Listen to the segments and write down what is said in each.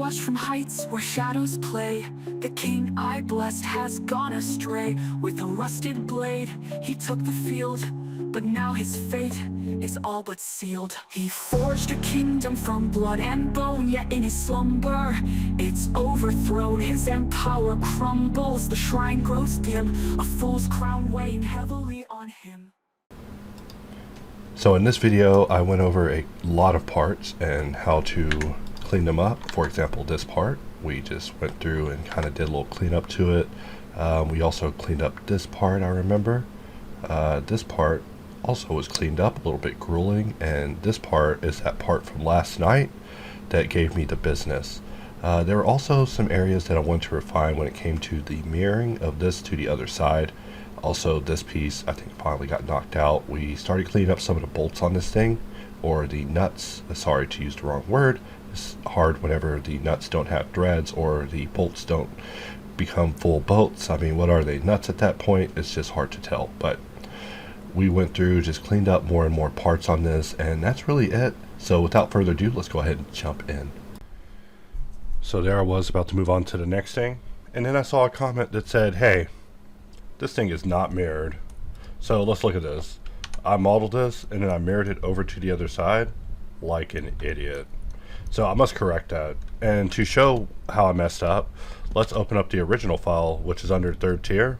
watch from heights where shadows play. The king I blessed has gone astray. With a rusted blade, he took the field, but now his fate is all but sealed. He forged a kingdom from blood and bone, yet in his slumber, it's overthrown. His empire crumbles, the shrine grows dim, a fool's crown weighing heavily on him. So in this video, I went over a lot of parts and how to clean them up. For example, this part, we just went through and kind of did a little cleanup to it. We also cleaned up this part, I remember. This part also was cleaned up, a little bit grueling, and this part is that part from last night that gave me the business. There were also some areas that I wanted to refine when it came to the mirroring of this to the other side. Also, this piece I think finally got knocked out. We started cleaning up some of the bolts on this thing, or the nuts. Sorry to use the wrong word. It's hard whenever the nuts don't have threads or the bolts don't become full bolts. I mean, what are they, nuts at that point? It's just hard to tell. But we went through, just cleaned up more and more parts on this, and that's really it. So without further ado, let's go ahead and jump in. So there I was about to move on to the next thing, and then I saw a comment that said, hey, this thing is not mirrored. So let's look at this. I modeled this and then I mirrored it over to the other side like an idiot. So I must correct that. And to show how I messed up, let's open up the original file, which is under third tier.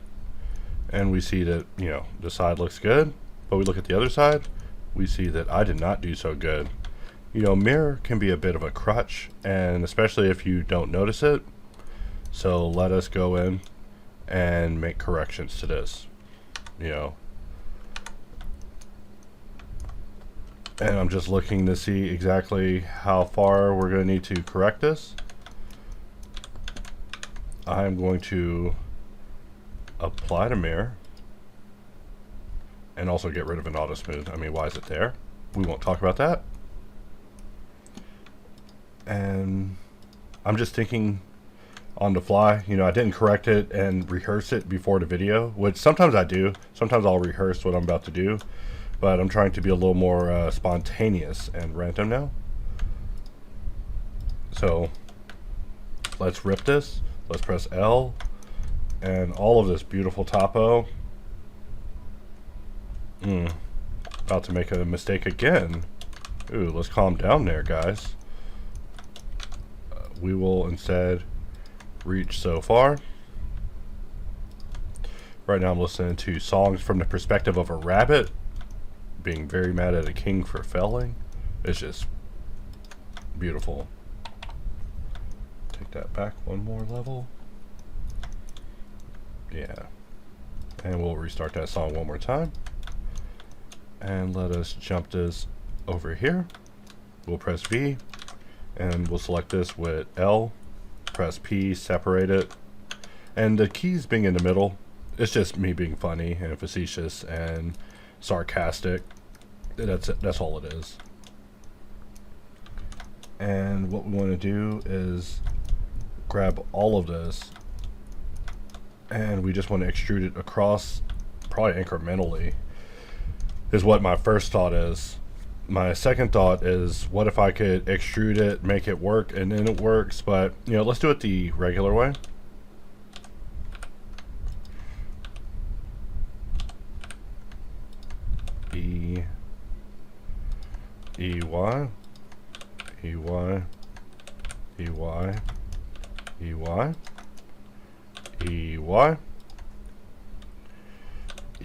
And we see that, you know, the side looks good, but we look at the other side, we see that I did not do so good. You know, mirror can be a bit of a crutch, and especially if you don't notice it. So let us go in and make corrections to this, you know. And I'm just looking to see exactly how far we're going to need to correct this. I'm going to apply the mirror and also get rid of an auto smooth. I mean, why is it there? We won't talk about that. And I'm just thinking on the fly, you know, I didn't correct it and rehearse it before the video, which sometimes I do. Sometimes I'll rehearse what I'm about to do, but I'm trying to be a little more spontaneous and random now. So let's rip this. Let's press L, and all of this beautiful topo. About to make a mistake again. Ooh, let's calm down there, guys. We will instead reach so far. Right now I'm listening to songs from the perspective of a rabbit being very mad at a king for failing. It's just beautiful. Take that back one more level. Yeah. And we'll restart that song one more time. And let us jump this over here. We'll press V and we'll select this with L. Press P, separate it, and the keys being in the middle, it's just me being funny and facetious and sarcastic. That's it. That's all it is. And what we want to do is grab all of this and we just want to extrude it across, probably incrementally, is what my first thought is. My second thought is, what if I could extrude it, make it work, and then it works, but, you know, let's do it the regular way. E, Y, E, Y, E, Y, E, Y, E, Y,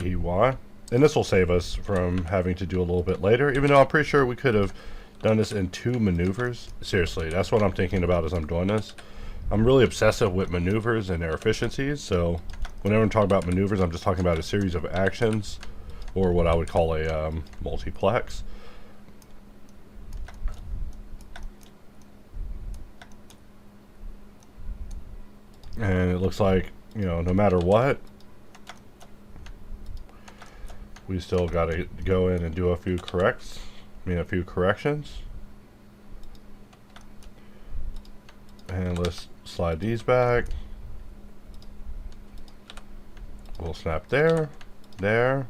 E, Y. And this will save us from having to do a little bit later, even though I'm pretty sure we could have done this in 2 maneuvers. Seriously, that's what I'm thinking about as I'm doing this. I'm really obsessive with maneuvers and their efficiencies, so whenever I'm talking about maneuvers, I'm just talking about a series of actions, or what I would call a multiplex. And it looks like, you know, no matter what, we still got to go in and do a few corrections. And let's slide these back. We'll snap there, there,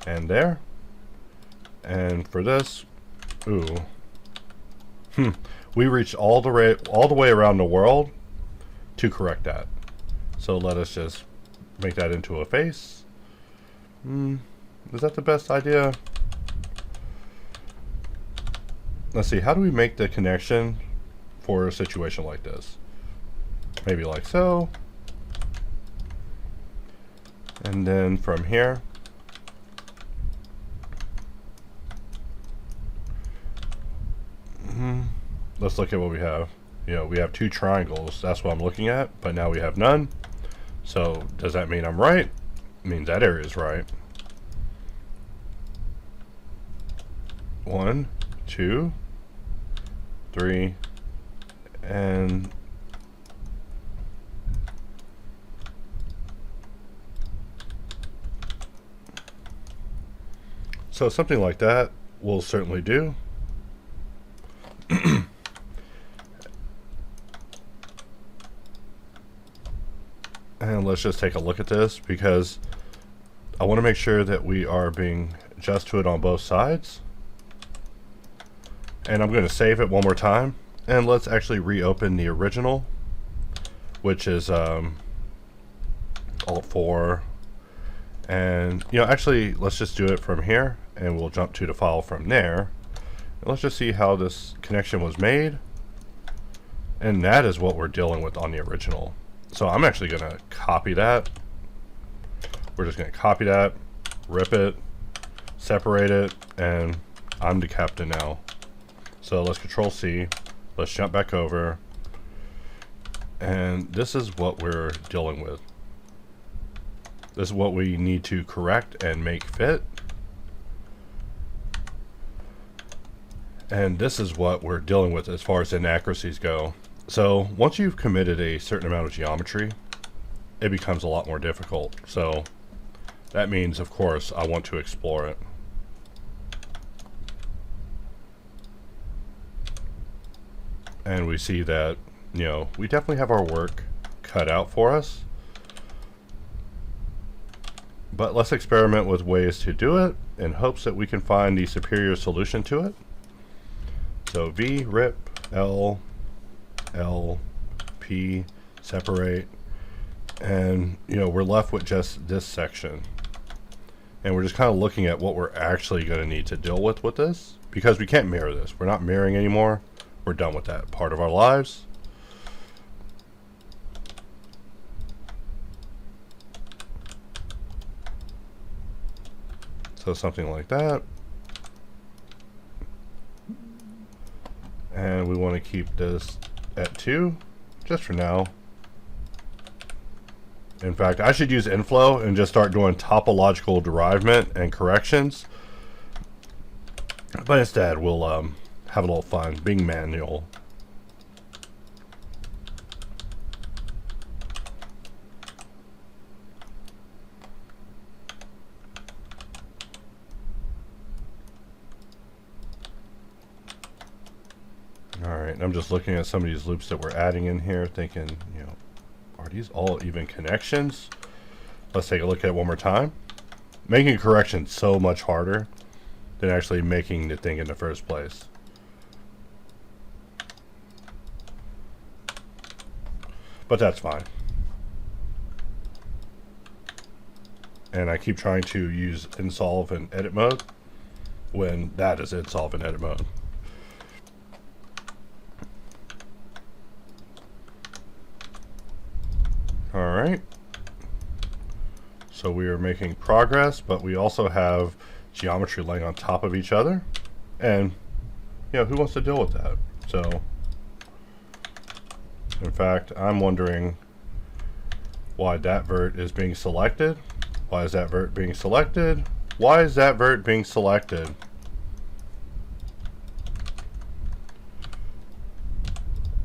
and there. And for this, we we reached all the way around the world to correct that. So let us just make that into a face. Is that the best idea? Let's see, how do we make the connection for a situation like this? Maybe like so. And then from here, let's look at what we have. You know, we have two triangles. That's what I'm looking at, but now we have none. So does that mean I'm right? It means that area is right. 1, 2, 3, and so something like that will certainly do. And let's just take a look at this, because I want to make sure that we are being just to it on both sides. And I'm going to save it one more time, and let's actually reopen the original, which is Alt 4. And you know, actually let's just do it from here, and we'll jump to the file from there, and let's just see how this connection was made. And that is what we're dealing with on the original. So I'm actually going to copy that. We're just going to copy that, rip it, separate it, and I'm the captain now. So let's Control C, let's jump back over, and this is what we're dealing with. This is what we need to correct and make fit. And this is what we're dealing with as far as inaccuracies go. So once you've committed a certain amount of geometry, it becomes a lot more difficult. So that means, of course, I want to explore it. And we see that, you know, we definitely have our work cut out for us. But let's experiment with ways to do it in hopes that we can find the superior solution to it. So V, rip, L, P, separate, and you know, we're left with just this section. And we're just kind of looking at what we're actually going to need to deal with this, because we can't mirror this. We're not mirroring anymore. We're done with that part of our lives. So something like that. And we want to keep this at 2, just for now. In fact, I should use nflow and just start doing topological derivement and corrections. But instead, we'll have a little fun being manual. Alright, I'm just looking at some of these loops that we're adding in here, thinking, you know, are these all even connections? Let's take a look at it one more time. Making corrections so much harder than actually making the thing in the first place. But that's fine. And I keep trying to use nsolve in edit mode when that is nsolve in edit mode. Alright, so we are making progress, but we also have geometry laying on top of each other, and you know, who wants to deal with that? So in fact, I'm wondering why that vert is being selected. Why is that vert being selected? Why is that vert being selected?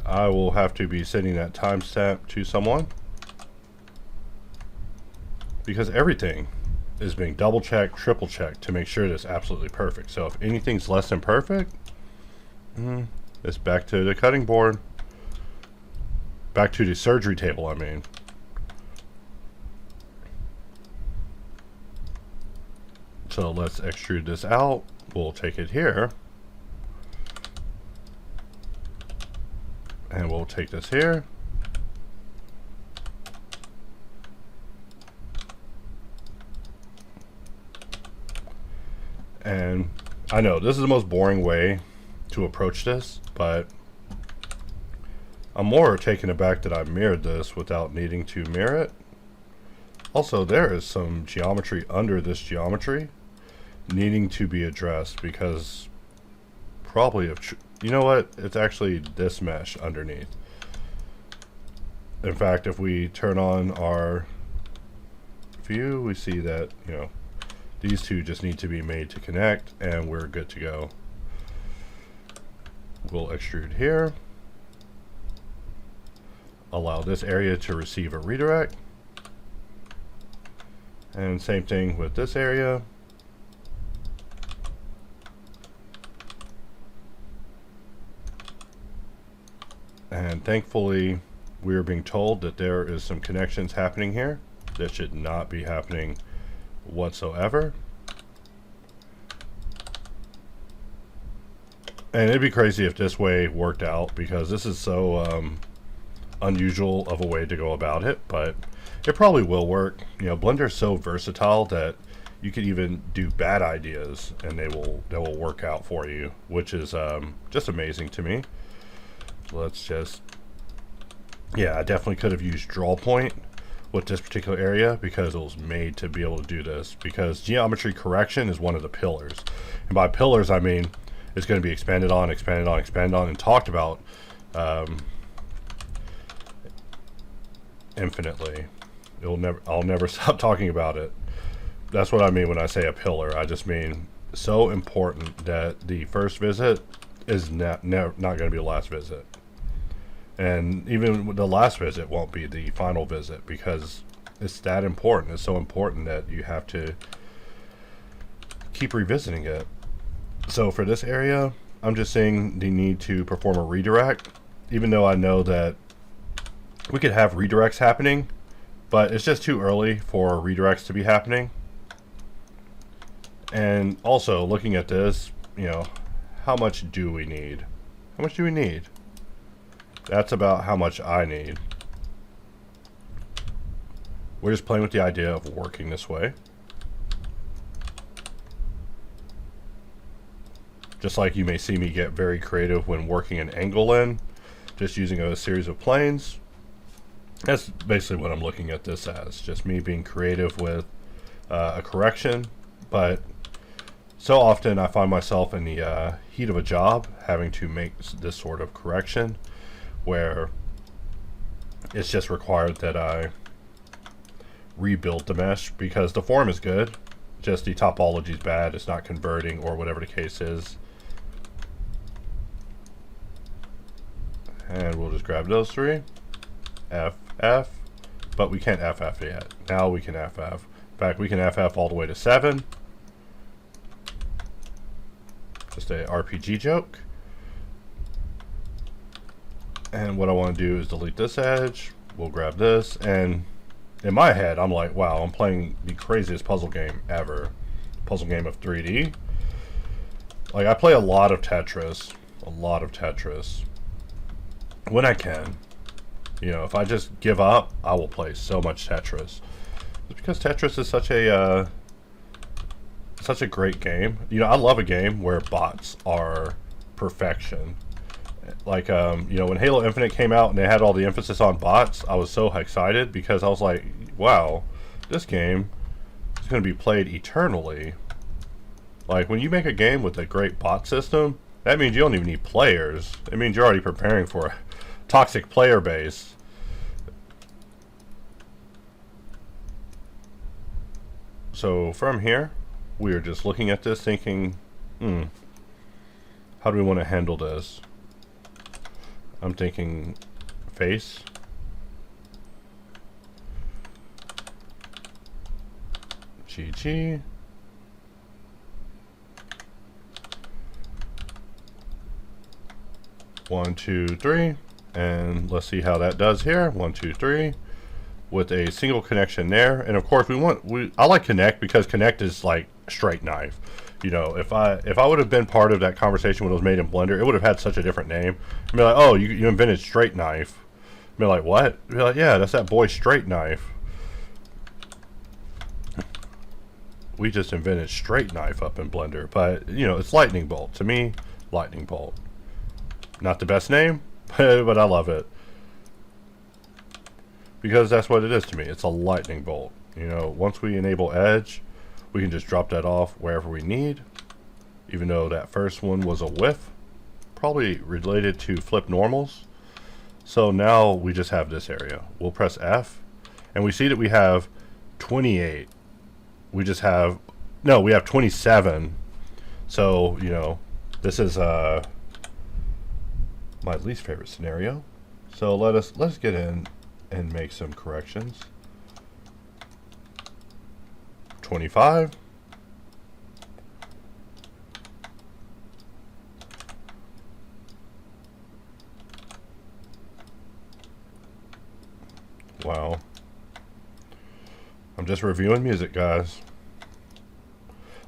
I will have to be sending that timestamp to someone, because everything is being double checked, triple checked to make sure it's absolutely perfect. So if anything's less than perfect, it's back to the cutting board. Back to the surgery table, I mean. So let's extrude this out. We'll take it here. And we'll take this here. And I know this is the most boring way to approach this, but I'm more taken aback that I mirrored this without needing to mirror it. Also, there is some geometry under this geometry needing to be addressed, because probably if you know what, it's actually this mesh underneath. In fact, if we turn on our view, we see that, you know, these two just need to be made to connect, and we're good to go. We'll extrude here. Allow this area to receive a redirect. And same thing with this area. And thankfully, we are being told that there is some connections happening here that should not be happening whatsoever. And it'd be crazy if this way worked out, because this is so unusual of a way to go about it, but it probably will work. You know, Blender's so versatile that you could even do bad ideas and they will work out for you, which is just amazing to me. So let's just, yeah, I definitely could have used draw point with this particular area, because it was made to be able to do this, because geometry correction is one of the pillars. And by pillars, I mean it's going to be expanded on, expanded on, expanded on, and talked about infinitely. I'll never stop talking about it. That's what I mean when I say a pillar. I just mean so important that the first visit is not going to be the last visit. And even the last visit won't be the final visit, because it's that important. It's so important that you have to keep revisiting it. So for this area, I'm just saying the need to perform a redirect, even though I know that we could have redirects happening, but it's just too early for redirects to be happening. And also, looking at this, you know, how much do we need? How much do we need? That's about how much I need. We're just playing with the idea of working this way. Just like you may see me get very creative when working an angle in, just using a series of planes. That's basically what I'm looking at this as, just me being creative with a correction. But so often I find myself in the heat of a job having to make this sort of correction, where it's just required that I rebuild the mesh, because the form is good, just the topology is bad, it's not converting, or whatever the case is. And we'll just grab those three, FF, but we can't FF yet. Now we can FF. In fact, we can FF all the way to 7. Just a RPG joke. And what I want to do is delete this edge. We'll grab this, and in my head, I'm like, wow, I'm playing the craziest puzzle game ever. Puzzle game of 3D. Like, I play a lot of Tetris. When I can. You know, if I just give up, I will play so much Tetris. It's because Tetris is such a great game. You know, I love a game where bots are perfection. Like, you know, when Halo Infinite came out and they had all the emphasis on bots, I was so excited, because I was like, wow, this game is going to be played eternally. Like, when you make a game with a great bot system, that means you don't even need players. It means you're already preparing for a toxic player base. So from here, we are just looking at this thinking, how do we want to handle this? I'm thinking face. GG. One, two, three. And let's see how that does here. 1, 2, 3. With a single connection there. And of course I like connect, because connect is like straight knife. You know, if I would have been part of that conversation when it was made in Blender, it would have had such a different name. I'd be like, oh, you invented straight knife. I'd be like, what? I'd be like, yeah, that's that boy straight knife. We just invented straight knife up in Blender. But, you know, it's lightning bolt. To me, lightning bolt. Not the best name, but I love it. Because that's what it is to me. It's a lightning bolt. You know, once we enable edge, we can just drop that off wherever we need. Even though that first one was a whiff. Probably related to flip normals. So now we just have this area. We'll press F. And we see that we have 28. We just have... No, we have 27. So, you know, this is my least favorite scenario. So let's get in and make some corrections. 25. Wow. I'm just reviewing music, guys.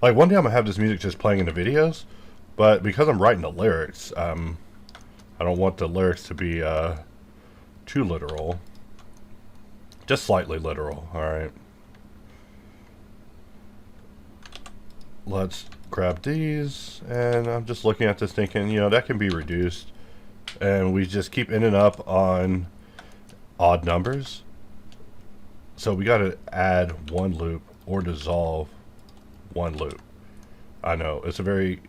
Like, one day I'm gonna have this music just playing in the videos, but because I'm writing the lyrics, I don't want the lyrics to be too literal. Just slightly literal, alright. Let's grab these, and I'm just looking at this thinking, you know, that can be reduced. And we just keep ending up on odd numbers. So we gotta add one loop or dissolve one loop. I know, it's a very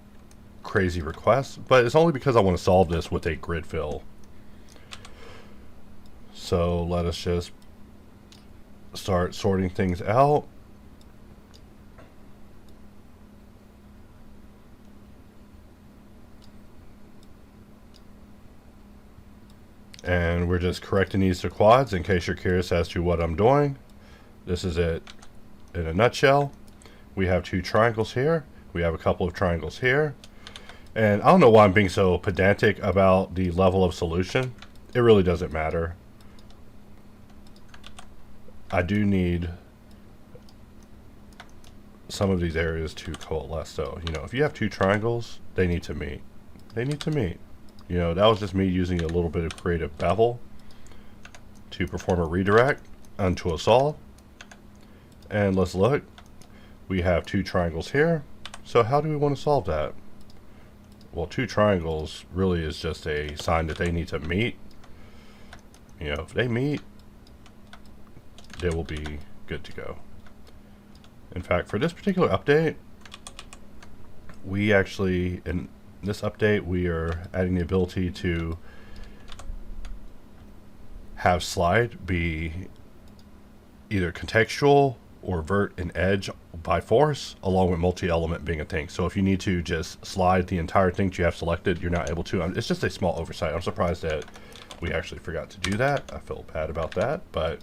crazy request, but it's only because I want to solve this with a grid fill. So let us just start sorting things out. And we're just correcting these to quads in case you're curious as to what I'm doing. This is it in a nutshell. We have two triangles here. We have a couple of triangles here. And I don't know why I'm being so pedantic about the level of solution. It really doesn't matter. I do need some of these areas to coalesce though. You know, if you have two triangles, they need to meet. They need to meet. You know, that was just me using a little bit of creative bevel to perform a redirect onto a solve. And let's look. We have two triangles here. So how do we want to solve that? Well, two triangles really is just a sign that they need to meet. You know, if they meet, they will be good to go. In fact, for this particular update, we actually, in this update, we are adding the ability to have slide be either contextual or vert and edge by force, along with multi-element being a thing. So if you need to just slide the entire thing that you have selected, you're not able to. It's just a small oversight. I'm surprised that we actually forgot to do that. I feel bad about that, but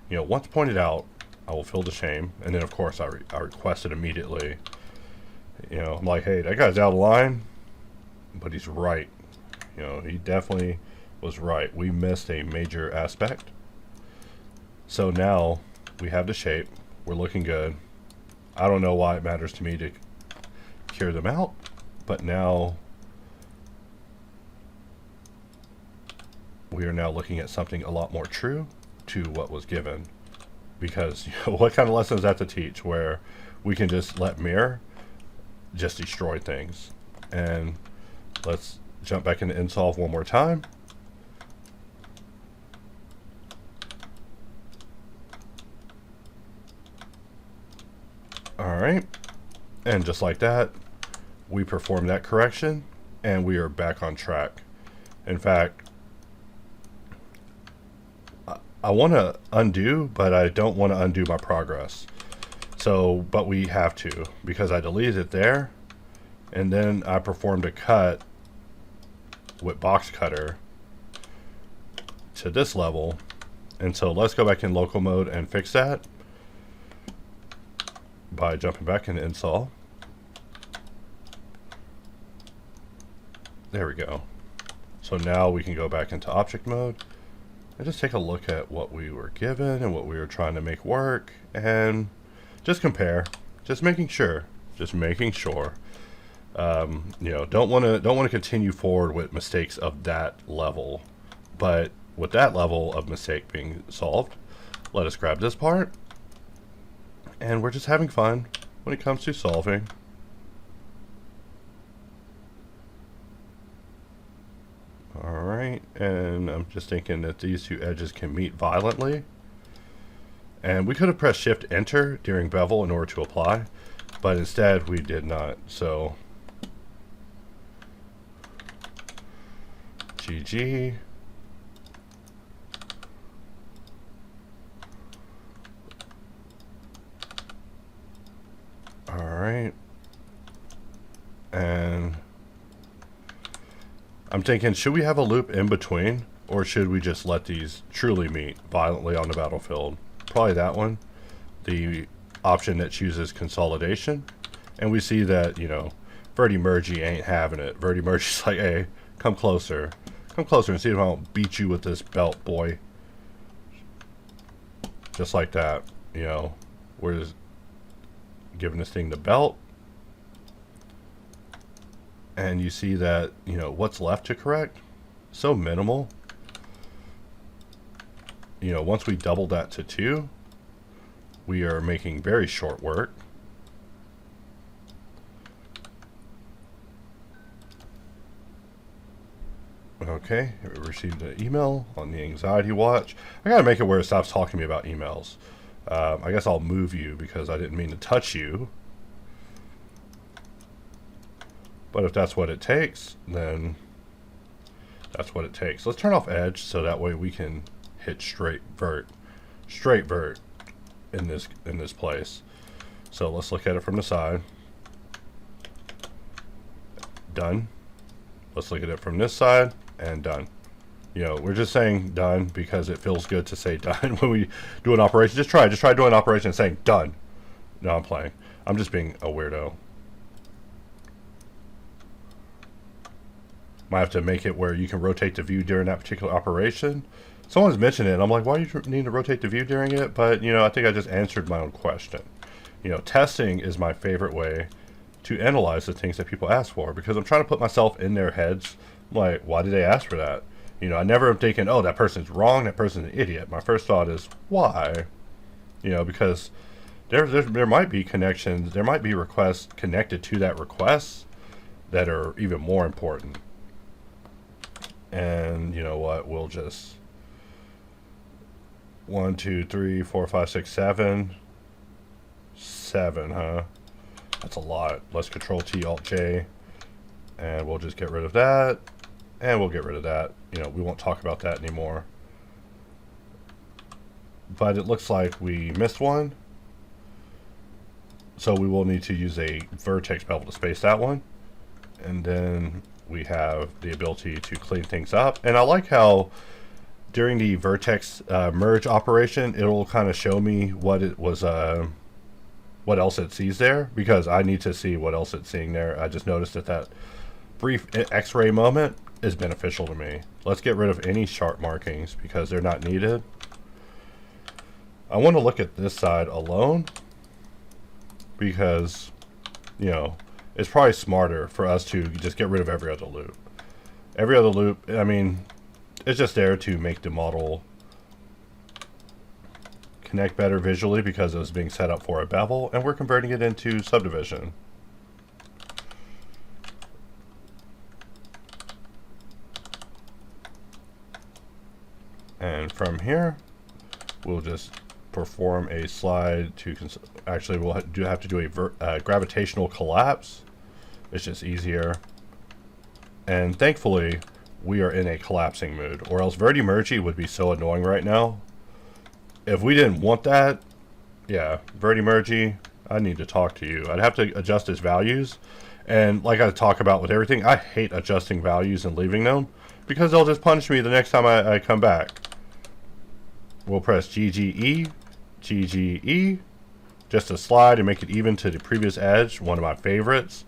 you know, once pointed out, I will feel the shame. And then of course I requested immediately. You know, I'm like, hey, that guy's out of line, but he's right. You know, he definitely was right. We missed a major aspect. So now we have the shape. We're looking good. I don't know why it matters to me to cure them out, but now we are now looking at something a lot more true to what was given. Because, you know, what kind of lesson is that to teach, where we can just let mirror just destroy things? And let's jump back into nsolve one more time. Alright, and just like that, we perform that correction, and we are back on track. In fact, I want to undo, but I don't want to undo my progress. So, but we have to, because I deleted it there, and then I performed a cut with box cutter to this level. And so let's go back in local mode and fix that by jumping back into nsolve. There we go. So now we can go back into object mode and just take a look at what we were given and what we were trying to make work, and just compare, just making sure. just making sure. You know, don't want to continue forward with mistakes of that level. But with that level of mistake being solved, let us grab this part, and we're just having fun when it comes to solving. Alright, and I'm just thinking that these two edges can meet violently. And we could have pressed Shift Enter during bevel in order to apply, but instead we did not. So GG. Alright. And I'm thinking, should we have a loop in between, or should we just let these truly meet violently on the battlefield? Probably that one, the option that chooses consolidation. And we see that, you know, Vertimergy ain't having it. Vertimergy's like, hey, come closer and see if I don't beat you with this belt, boy. Just like that, you know, we're just giving this thing the belt. And you see that, you know, what's left to correct, so minimal. You know, once we double that to 2, we are making very short work. Okay, we received an email on the anxiety watch. I gotta make it where it stops talking to me about emails. I guess I'll move you because I didn't mean to touch you. But if that's what it takes, then that's what it takes. Let's turn off edge so that way we can hit straight vert in this place. So let's look at it from the side. Done. Let's look at it from this side and done. You know, we're just saying done because it feels good to say done when we do an operation. Just try doing an operation and saying done. No, I'm playing. I'm just being a weirdo. Might have to make it where you can rotate the view during that particular operation. Someone's mentioned it, and I'm like, why do you need to rotate the view during it? But, you know, I think I just answered my own question. You know, testing is my favorite way to analyze the things that people ask for, because I'm trying to put myself in their heads. I'm like, why did they ask for that? You know, I never am thinking, oh, that person's wrong, that person's an idiot. My first thought is, why? You know, because there might be connections, there might be requests connected to that request that are even more important. And you know what, we'll just 1, 2, 3, 4, 5, 6, 7, huh? That's a lot. Let's Control T, Alt J, and we'll just get rid of that, and we'll get rid of that. You know, we won't talk about that anymore. But it looks like we missed one, so we will need to use a vertex bevel to space that one, and then we have the ability to clean things up. And I like how during the vertex merge operation, it'll kind of show me what it was, what else it sees there, because I need to see what else it's seeing there. I just noticed that brief x-ray moment is beneficial to me. Let's get rid of any sharp markings because they're not needed. I want to look at this side alone because, you know, it's probably smarter for us to just get rid of every other loop. Every other loop, I mean, it's just there to make the model connect better visually because it was being set up for a bevel, and we're converting it into subdivision. And from here, we'll just perform a slide to, actually we'll have to do a gravitational collapse. It's just easier. And thankfully, we are in a collapsing mood, or else Vertimergy would be so annoying right now. If we didn't want that, yeah, Vertimergy, I need to talk to you. I'd have to adjust its values. And like I talk about with everything, I hate adjusting values and leaving them because they'll just punish me the next time I come back. We'll press GGE, GGE, just to slide and make it even to the previous edge, one of my favorites.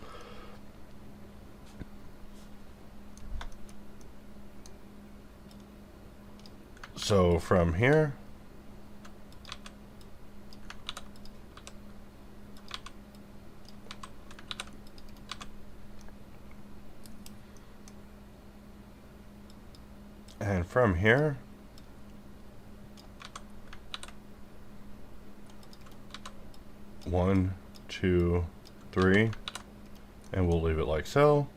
So from here, from here, one, two, three, and we'll leave it like so.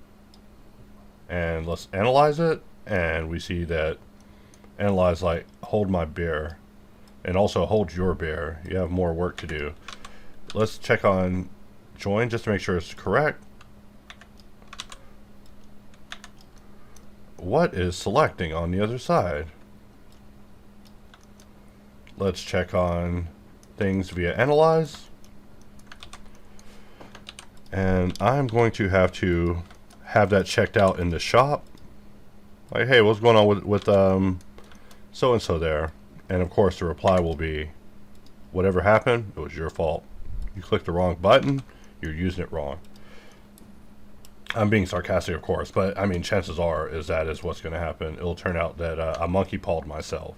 And let's analyze it, and we see that analyze like hold my beer, and also hold your beer. You have more work to do. Let's check on join just to make sure it's correct. What is selecting on the other side? Let's check on things via analyze. And I'm going to have that checked out in the shop. Like, hey, what's going on with so-and-so there? And of course the reply will be, whatever happened, it was your fault. You clicked the wrong button, you're using it wrong. I'm being sarcastic, of course, but I mean, chances are that is what's going to happen. It'll turn out that I monkey pawed myself.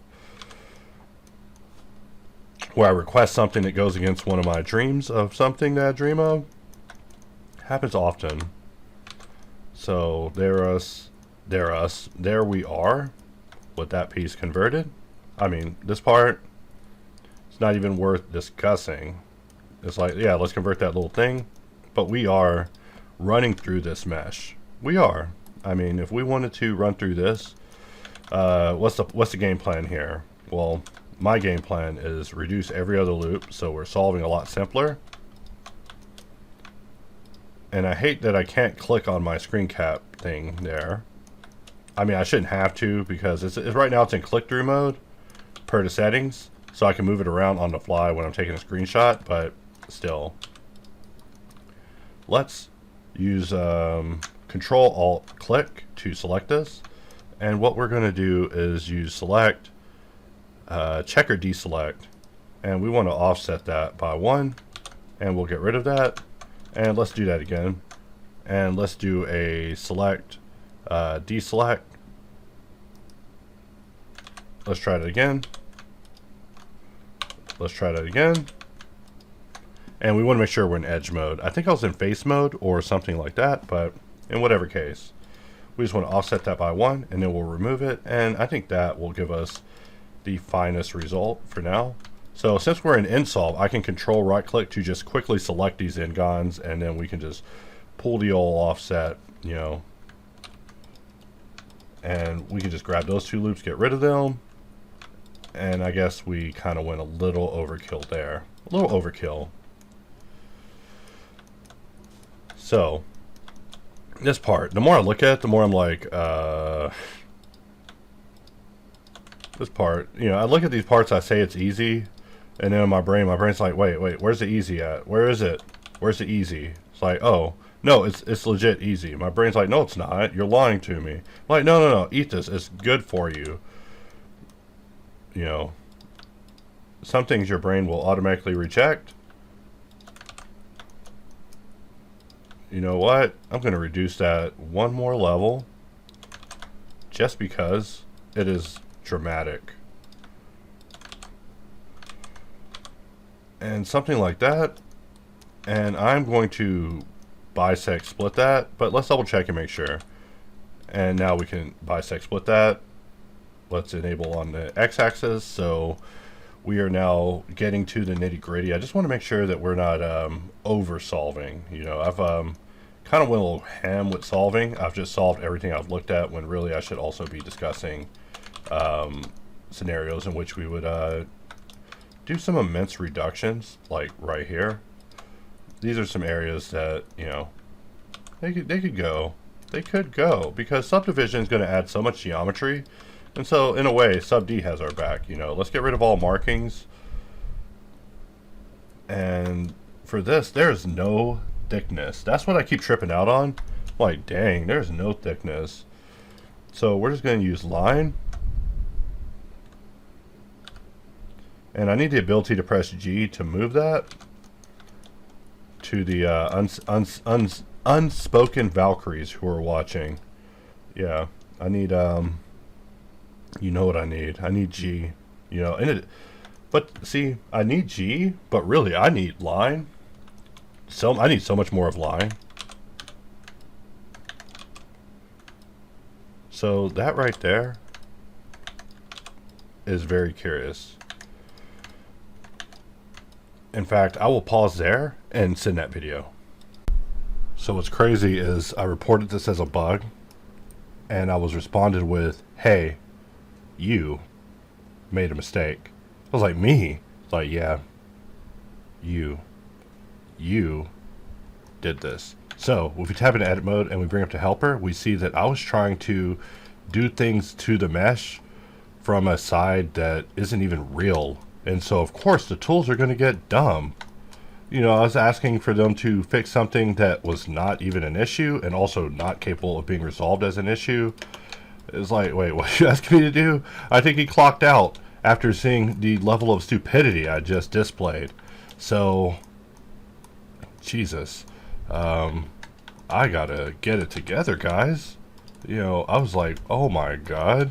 Where I request something that goes against one of my dreams of something that I dream of. Happens often. So there we are with that piece converted. I mean, this part, it's not even worth discussing. It's like, yeah, let's convert that little thing. But we are running through this mesh. We are. I mean, if we wanted to run through this, what's the game plan here? Well, my game plan is reduce every other loop, so we're solving a lot simpler. And I hate that I can't click on my screen cap thing there. I mean, I shouldn't have to, because it's right now it's in click-through mode per the settings, so I can move it around on the fly when I'm taking a screenshot, but still. Let's use Control-Alt-Click to select this. And what we're going to do is use select, check or deselect. And we want to offset that by 1. And we'll get rid of that. And let's do that again. And let's do a select, deselect. Let's try that again. Let's try that again. And we want to make sure we're in edge mode. I think I was in face mode or something like that, but in whatever case, we just want to offset that by 1, and then we'll remove it. And I think that will give us the finest result for now. So since we're in nsolve, I can control right click to just quickly select these n-gons, and then we can just pull the old offset, you know, and we can just grab those two loops, get rid of them. And I guess we kind of went a little overkill there. A little overkill. So this part, the more I look at it, the more I'm like, this part, you know, I look at these parts, I say it's easy, and then in my brain's like, wait, where's the easy at? Where is it? Where's the easy? It's like, oh, no, it's legit easy. My brain's like, no, it's not. You're lying to me. I'm like, no, eat this. It's good for you. You know, some things your brain will automatically reject. You know what? I'm going to reduce that one more level just because it is dramatic. And something like that. And I'm going to bisect split that, but let's double check and make sure. And now we can bisect split that. Let's enable on the x-axis. So we are now getting to the nitty-gritty. I just want to make sure that we're not over solving. You know, I've kind of went a little ham with solving. I've just solved everything I've looked at, when really I should also be discussing scenarios in which we would do some immense reductions, like right here. These are some areas that, you know, they could go, because subdivision is going to add so much geometry. And so in a way, sub D has our back. You know, let's get rid of all markings. And for this, there's no thickness. That's what I keep tripping out on. Like, dang, there's no thickness. So we're just going to use line. And I need the ability to press G to move that to the unspoken Valkyries who are watching. Yeah, I need, you know what I need? I need G, you know, and it, but see, I need G, but really I need line. So I need so much more of line. So that right there, is very curious. In fact, I will pause there and send that video. So what's crazy is I reported this as a bug, and I was responded with, hey, you made a mistake. I was like, me? It's like, yeah, you did this. So if we tap into edit mode and we bring up to helper, we see that I was trying to do things to the mesh from a side that isn't even real. And so of course the tools are going to get dumb. You know, I was asking for them to fix something that was not even an issue and also not capable of being resolved as an issue. It's like, wait, what are you asking me to do? I think he clocked out after seeing the level of stupidity I just displayed. So, Jesus, I gotta get it together, guys. You know, I was like, oh my God.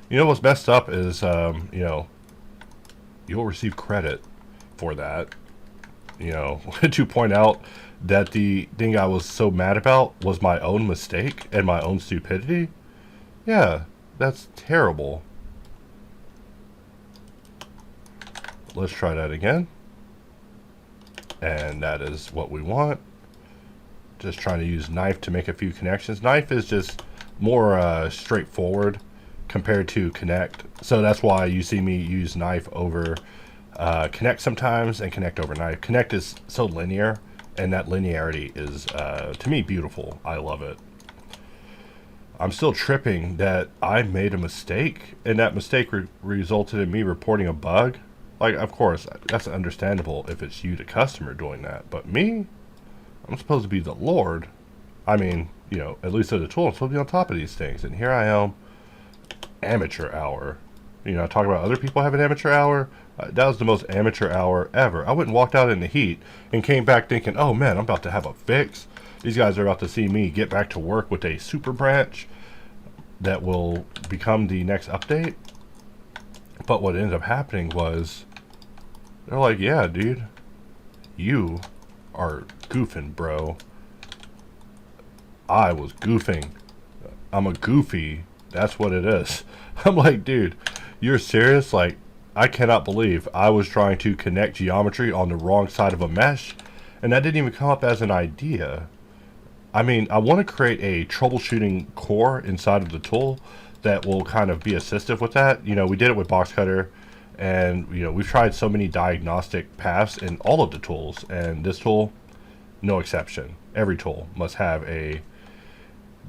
You know what's messed up is, you know, you'll receive credit for that. You know, to point out that the thing I was so mad about was my own mistake and my own stupidity. Yeah, that's terrible. Let's try that again. And that is what we want. Just trying to use knife to make a few connections. Knife is just more straightforward compared to connect. So that's why you see me use knife over connect sometimes and connect over knife. Connect is so linear, and that linearity is, to me, beautiful. I love it. I'm still tripping that I made a mistake, and that mistake resulted in me reporting a bug. Like, of course, that's understandable if it's you, the customer, doing that. But me? I'm supposed to be the Lord. I mean, you know, at least of the tool, I'm supposed to be on top of these things. And here I am, amateur hour. You know, I talk about other people having amateur hour. That was the most amateur hour ever. I went and walked out in the heat and came back thinking, oh man, I'm about to have a fix. These guys are about to see me get back to work with a super branch that will become the next update. But what ended up happening was, they're like, yeah, dude, you are goofing, bro. I was goofing. I'm a goofy. That's what it is. I'm like, dude, you're serious? Like, I cannot believe I was trying to connect geometry on the wrong side of a mesh, and that didn't even come up as an idea. I mean, I want to create a troubleshooting core inside of the tool that will kind of be assistive with that. You know, we did it with box cutter, and you know, we've tried so many diagnostic paths in all of the tools, and this tool, no exception. Every tool must have a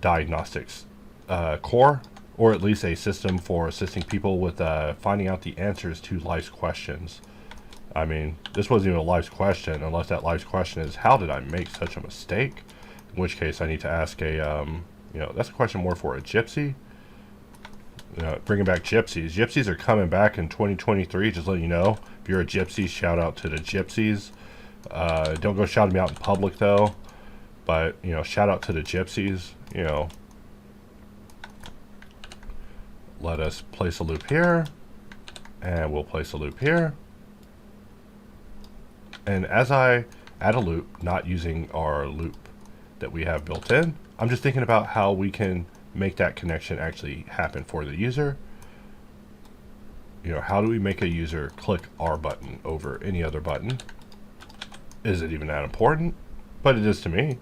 diagnostics core, or at least a system for assisting people with finding out the answers to life's questions. I mean, this wasn't even a life's question, unless that life's question is, how did I make such a mistake? In which case I need to ask a, you know, that's a question more for a gypsy. You know, bringing back gypsies. Gypsies are coming back in 2023, just letting you know. If you're a gypsy, shout out to the gypsies. Don't go shouting me out in public though. But, you know, shout out to the gypsies, you know. Let us place a loop here, and we'll place a loop here. And as I add a loop, not using our loop that we have built in, I'm just thinking about how we can make that connection actually happen for the user. You know, how do we make a user click our button over any other button? Is it even that important? But it is to me.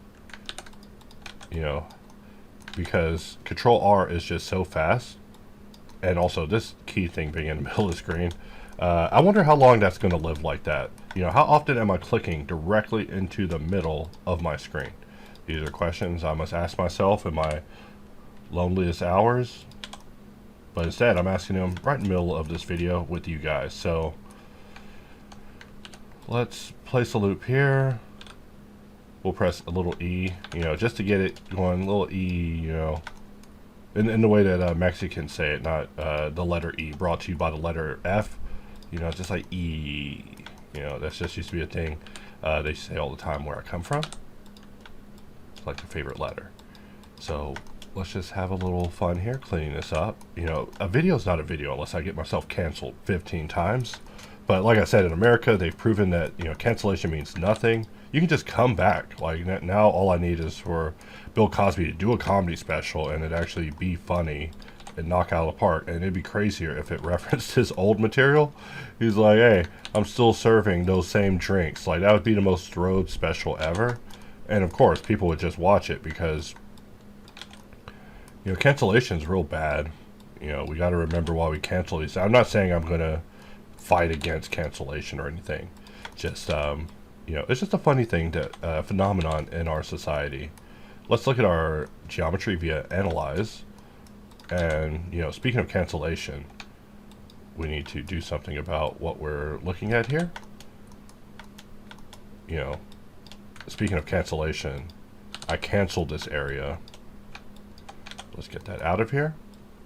You know, because Control R is just so fast. And also this key thing being in the middle of the screen. I wonder how long that's going to live like that. You know, how often am I clicking directly into the middle of my screen? These are questions I must ask myself in my loneliest hours. But instead, I'm asking them right in the middle of this video with you guys. So let's place a loop here. We'll press a little E, you know, just to get it going. A little E, you know, in the way that Mexicans say it, not the letter E, brought to you by the letter F. You know, just like E. You know, that's just used to be a thing they say all the time where I come from. It's like their favorite letter. So let's just have a little fun here, cleaning this up. You know, a video is not a video unless I get myself canceled 15 times. But like I said, in America, they've proven that, you know, cancellation means nothing. You can just come back. Like, now all I need is for Bill Cosby to do a comedy special and it actually be funny. and knock out of the park. And it'd be crazier if it referenced his old material. He's like, hey, I'm still serving those same drinks. Like, that would be the most Rhodes special ever. And of course, people would just watch it because, you know, cancellation's real bad. You know, we got to remember why we cancel these. I'm not saying I'm going to fight against cancellation or anything. Just, you know, it's just a funny thing, that phenomenon in our society. Let's look at our geometry via analyze. And, you know, speaking of cancellation, we need to do something about what we're looking at here. You know, speaking of cancellation, I canceled this area. Let's get that out of here.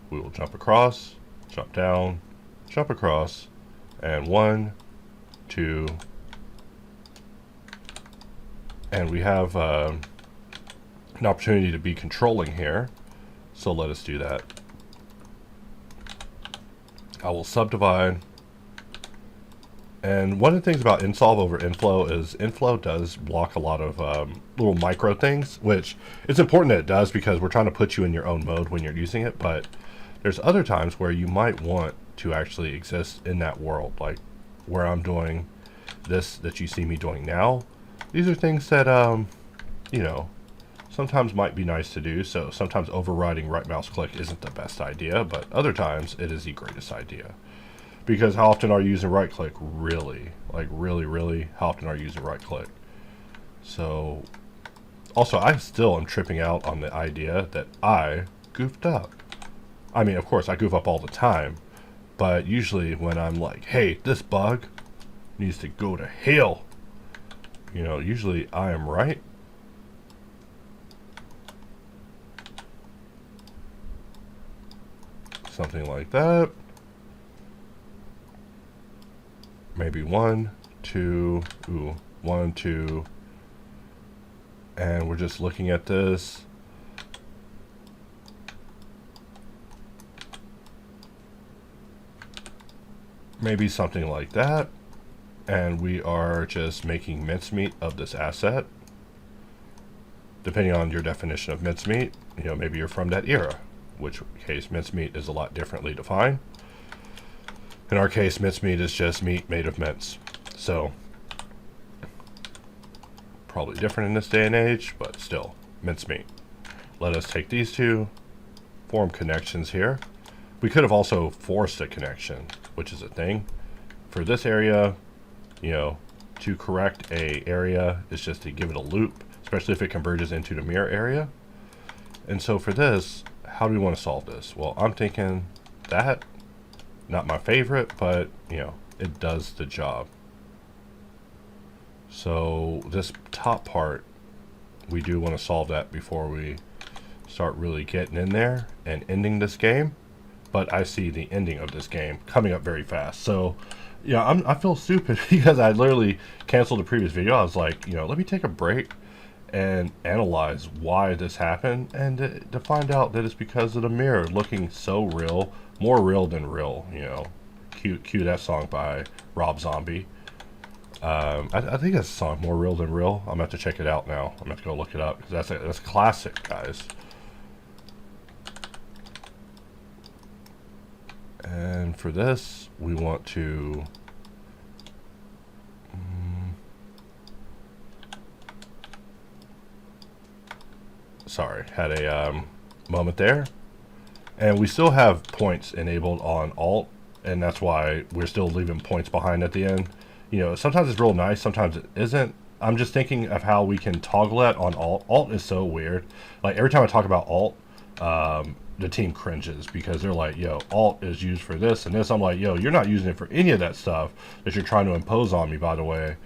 We will jump across, jump down, jump across, and 1, 2, and we have an opportunity to be controlling here. So let us do that. I will subdivide. And one of the things about nsolve over nflow is nflow does block a lot of little micro things, which it's important that it does because we're trying to put you in your own mode when you're using it. But there's other times where you might want to actually exist in that world, like where I'm doing this that you see me doing now. These are things that, you know, sometimes might be nice to do. So sometimes overriding right mouse click isn't the best idea, but other times it is the greatest idea. Because how often are you using right click? Really? Like really, how often are you using right click? So, also I still am tripping out on the idea that I goofed up. I mean, of course I goof up all the time, but usually when I'm like, hey, this bug needs to go to hell, you know, usually I am right. Something like that. Maybe 1, 2, 1, 2, and we're just looking at this. Maybe something like that, and we are just making mincemeat of this asset. Depending on your definition of mincemeat, you know, maybe you're from that era, which case mincemeat is a lot differently defined. In our case, mincemeat is just meat made of mince. So, probably different in this day and age, but still, mincemeat. Let us take these two, form connections here. We could have also forced a connection, which is a thing. For this area, you know, to correct a area is just to give it a loop, especially if it converges into the mirror area. And so for this, how do we want to solve this? Well, I'm thinking that. Not my favorite, but, you know, it does the job. So this top part, we do want to solve that before we start really getting in there and ending this game. But I see the ending of this game coming up very fast. So, yeah, I feel stupid because I literally canceled the previous video. I was like, you know, let me take a break and analyze why this happened, and to find out that it's because of the mirror looking so real, more real than real, you know. Cue that song by Rob Zombie. I think that's a song, More Real Than Real. I'm gonna have to check it out now. I'm gonna have to go look it up because that's classic, guys. And for this, we want to sorry, had a moment there. And we still have points enabled on Alt, and that's why we're still leaving points behind at the end. You know, sometimes it's real nice, sometimes it isn't. I'm just thinking of how we can toggle that on Alt. Alt is so weird. Like, every time I talk about Alt, the team cringes because they're like, yo, Alt is used for this and this. I'm like, yo, you're not using it for any of that stuff that you're trying to impose on me, by the way.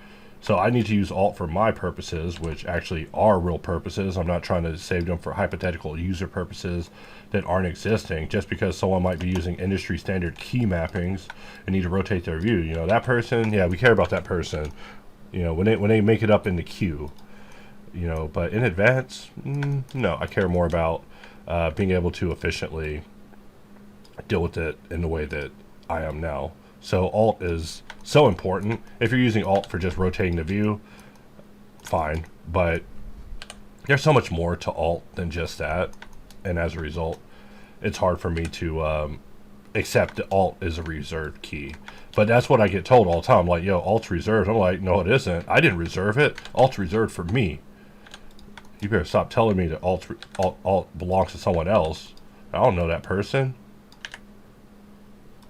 So I need to use Alt for my purposes, which actually are real purposes. I'm not trying to save them for hypothetical user purposes that aren't existing just because someone might be using industry standard key mappings and need to rotate their view. You know, that person, yeah, we care about that person, you know, when they make it up in the queue, you know, but in advance, no, I care more about being able to efficiently deal with it in the way that I am now. So Alt is so important. If you're using Alt for just rotating the view, fine, but there's so much more to Alt than just that. And as a result, it's hard for me to accept that Alt is a reserved key. But that's what I get told all the time. Like, yo, Alt's reserved. I'm like, no, it isn't. I didn't reserve it. Alt's reserved for me. You better stop telling me that Alt belongs to someone else. I don't know that person.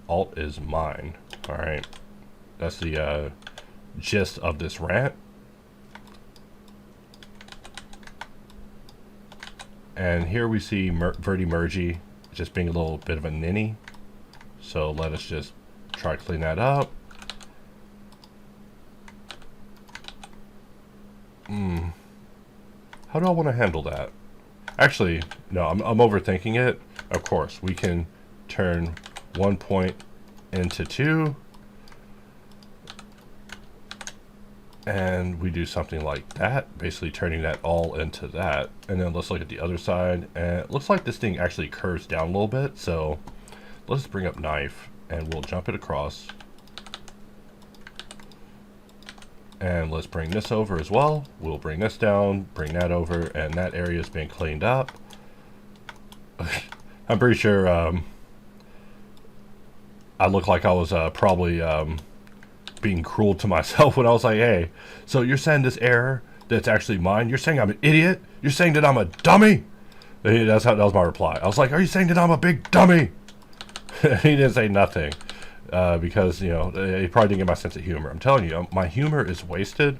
Alt is mine. Alright. That's the gist of this rant. And here we see Verdi Mergy just being a little bit of a ninny. So let us just try to clean that up. How do I want to handle that? Actually, no, I'm overthinking it. Of course, we can turn 1 point into 2. And we do something like that, basically turning that all into that. And then let's look at the other side. And it looks like this thing actually curves down a little bit. So let's bring up knife and we'll jump it across. And let's bring this over as well. We'll bring this down, bring that over, and that area is being cleaned up. I'm pretty sure I look like I was probably being cruel to myself when I was like, hey, so you're saying this error that's actually mine? You're saying I'm an idiot? You're saying that I'm a dummy? That was my reply. I was like, are you saying that I'm a big dummy? He didn't say nothing. Because, you know, he probably didn't get my sense of humor. I'm telling you, my humor is wasted.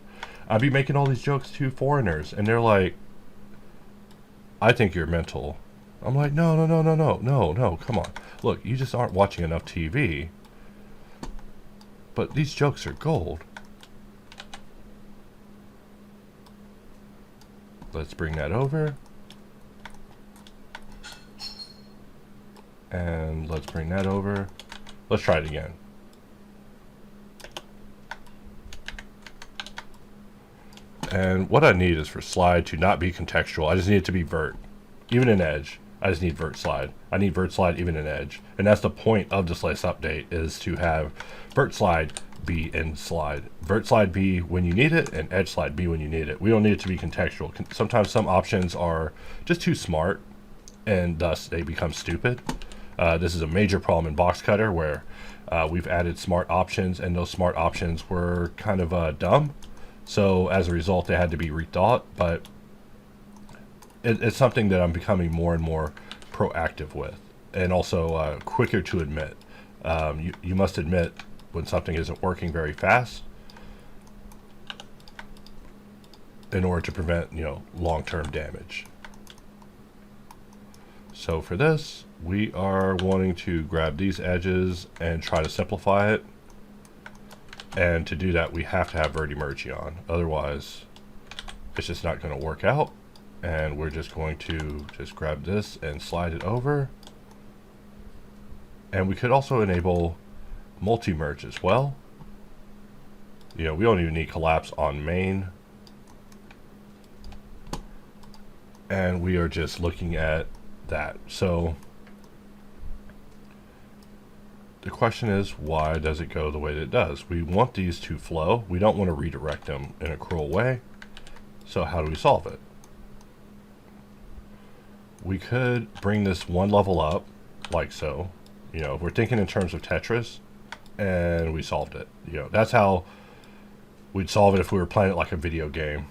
I'd be making all these jokes to foreigners, and they're like, I think you're mental. I'm like, no, come on. Look, you just aren't watching enough TV. But these jokes are gold. Let's bring that over. And let's bring that over. Let's try it again. And what I need is for slide to not be contextual. I just need it to be vert. Even in edge, I just need vert slide. I need vert slide even in edge. And that's the point of the slice update, is to have vert slide be in slide. Vert slide be when you need it, and edge slide be when you need it. We don't need it to be contextual. Sometimes some options are just too smart, and thus they become stupid. This is a major problem in Box Cutter, where we've added smart options, and those smart options were kind of dumb. So as a result, they had to be rethought. But it's something that I'm becoming more and more proactive with, and also quicker to admit. You must admit when something isn't working very fast in order to prevent, you know, long-term damage. So for this, we are wanting to grab these edges and try to simplify it. And to do that, we have to have Verdi Mergy on. Otherwise, it's just not going to work out. And we're just going to just grab this and slide it over. And we could also enable multi-merge as well. You know, we don't even need collapse on main. And we are just looking at that. So the question is, why does it go the way that it does? We want these to flow. We don't want to redirect them in a cruel way. So how do we solve it? We could bring this one level up, like so. You know, if we're thinking in terms of Tetris, and we solved it. You know, that's how we'd solve it if we were playing it like a video game.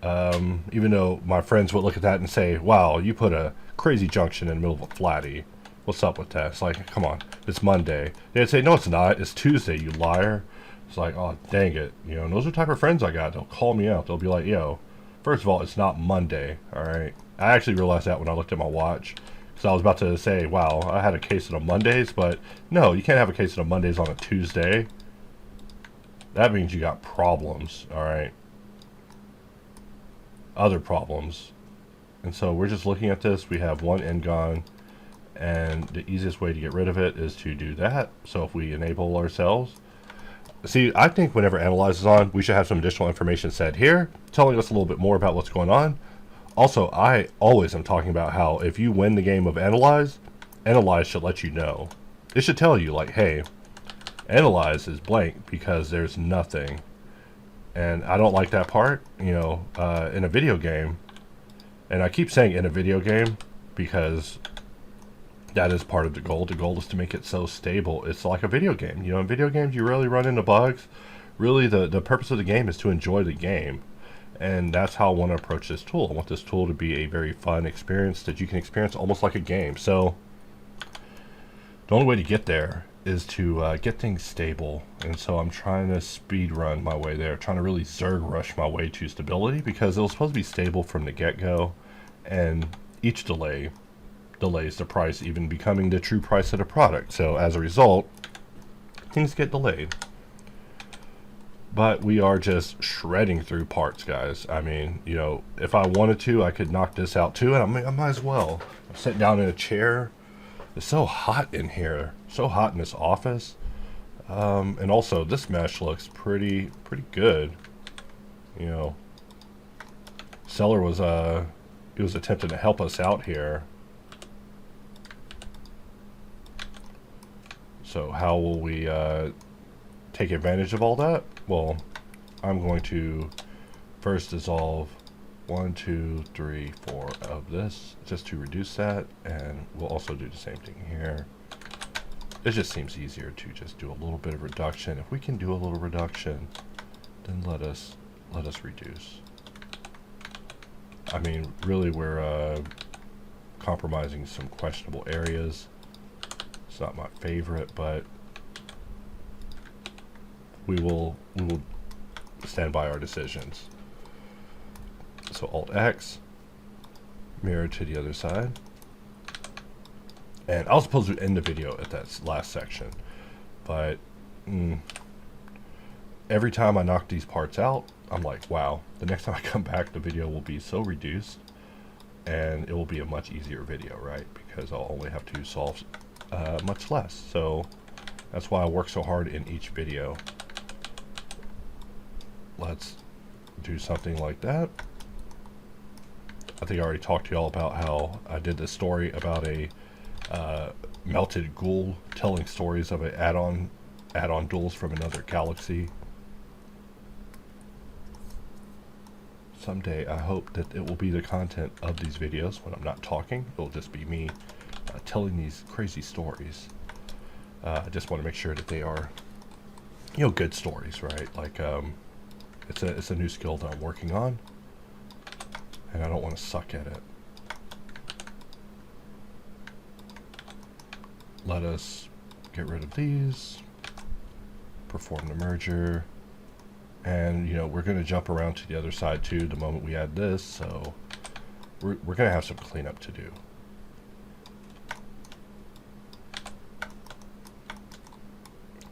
Even though my friends would look at that and say, wow, you put a crazy junction in the middle of a flatty. What's up with that? It's like, come on, it's Monday. They'd say, no, it's not. It's Tuesday, you liar. It's like, oh, dang it. You know, and those are the type of friends I got. They'll call me out. They'll be like, yo, first of all, it's not Monday, all right? I actually realized that when I looked at my watch. Because I was about to say, wow, I had a case on Mondays, but no, you can't have a case on Mondays on a Tuesday. That means you got problems, all right? Other problems. And so we're just looking at this. We have one n-gon, and the easiest way to get rid of it is to do that. So if we enable ourselves, see, I think whenever Analyze is on, we should have some additional information said here, telling us a little bit more about what's going on. Also, I always am talking about how if you win the game of Analyze, Analyze should let you know. It should tell you, like, hey, Analyze is blank because there's nothing. And I don't like that part, you know, in a video game. And I keep saying in a video game because that is part of the goal. The goal is to make it so stable. It's like a video game. You know, in video games, you rarely run into bugs. Really, the purpose of the game is to enjoy the game. And that's how I want to approach this tool. I want this tool to be a very fun experience that you can experience almost like a game. So the only way to get there is to get things stable. And so I'm trying to speed run my way there, trying to really Zerg rush my way to stability, because it was supposed to be stable from the get-go. And each delay delays the price even becoming the true price of the product. So as a result, things get delayed. But we are just shredding through parts, guys. I mean, you know, if I wanted to, I could knock this out too, and I might as well. I'm sitting down in a chair. It's so hot in here, so hot in this office. And also, this mesh looks pretty good. You know, Seller was he was attempting to help us out here. So how will we take advantage of all that? Well, I'm going to first dissolve 1, 2, 3, 4 of this just to reduce that, and we'll also do the same thing here. It just seems easier to just do a little bit of reduction. If we can do a little reduction, then let us reduce. I mean, really, we're compromising some questionable areas. It's not my favorite, but we will stand by our decisions. So Alt X, mirror to the other side. And I was supposed to end the video at that last section, but every time I knock these parts out, I'm like, wow, the next time I come back, the video will be so reduced, and it will be a much easier video, right? Because I'll only have to solve much less. So that's why I work so hard in each video. Let's do something like that. I think I already talked to y'all about how I did this story about a melted ghoul telling stories of an add-on duels from another galaxy. Someday I hope that it will be the content of these videos when I'm not talking. It'll just be me telling these crazy stories. I just want to make sure that they are, you know, good stories, right? Like it's a new skill that I'm working on, and I don't want to suck at it. Let us get rid of these, perform the merger, and you know, we're going to jump around to the other side too the moment we add this, so we're going to have some cleanup to do.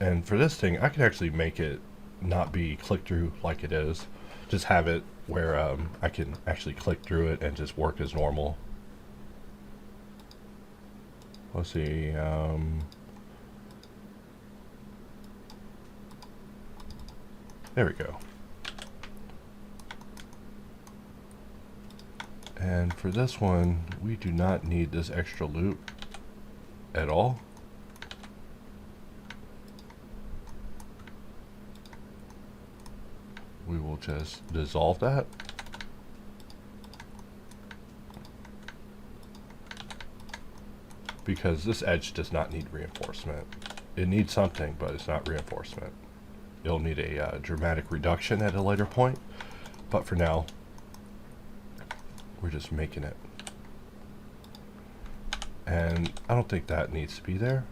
And for this thing, I can actually make it not be click through like it is, just have it where I can actually click through it and just work as normal. Let's see, there we go. And for this one, we do not need this extra loop at all. We will just dissolve that. Because this edge does not need reinforcement. It needs something, but it's not reinforcement. It'll need a dramatic reduction at a later point, but for now, we're just making it. And I don't think that needs to be there.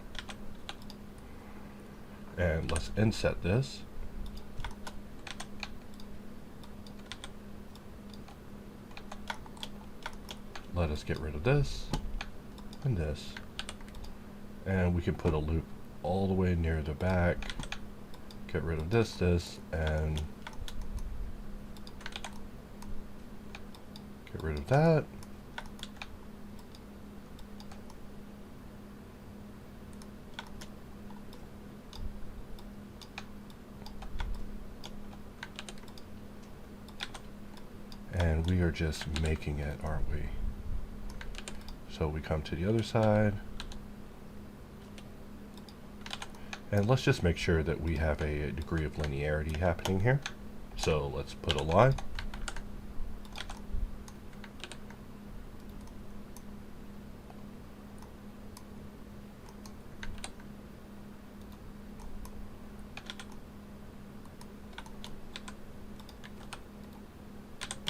And let's inset this. Let us get rid of this and this. And we can put a loop all the way near the back. Get rid of this, and get rid of that. And we are just making it, aren't we? So we come to the other side. And let's just make sure that we have a degree of linearity happening here. So let's put a line.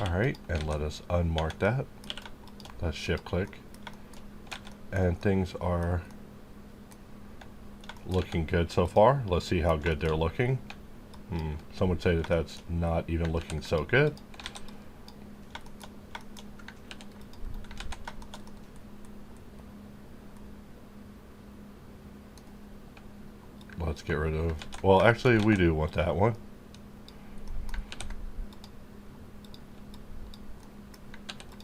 Alright, and let us unmark that. Let's shift click. And things are looking good so far. Let's see how good they're looking. Some would say that that's not even looking so good. Let's get rid of, well, actually we do want that one.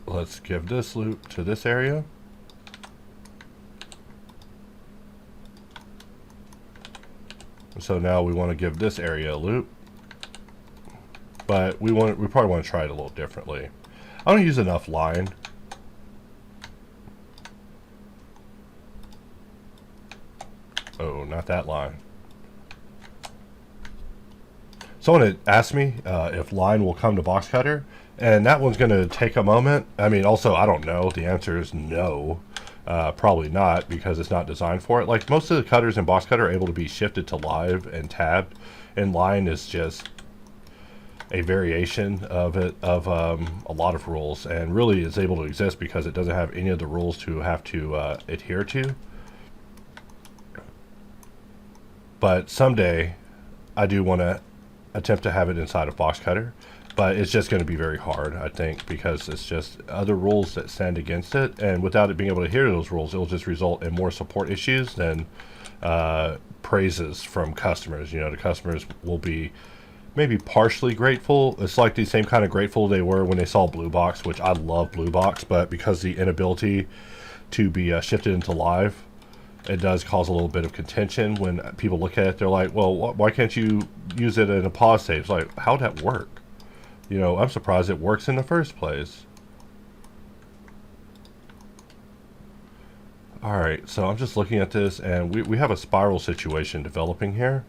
Let's give this loop to this area. So now we want to give this area a loop, but we probably want to try it a little differently. I don't use enough line. Oh, not that line. Someone had asked me if line will come to box cutter, and that one's going to take a moment. I mean, also, I don't know. The answer is no. Probably not, because it's not designed for it. Like, most of the cutters in box cutter are able to be shifted to live and tabbed, and line is just a variation of it, of a lot of rules, and really is able to exist because it doesn't have any of the rules to have to adhere to. But someday I do want to attempt to have it inside of box cutter, but it's just going to be very hard, I think, because it's just other rules that stand against it, and without it being able to adhere to those rules, it will just result in more support issues than praises from customers. You know, the customers will be maybe partially grateful. It's like the same kind of grateful they were when they saw Blue Box, which I love Blue Box, but because the inability to be shifted into live, it does cause a little bit of contention when people look at it. They're like, well, why can't you use it in a pause state? It's like, how'd that work? You know, I'm surprised it works in the first place. Alright, so I'm just looking at this, and we have a spiral situation developing here.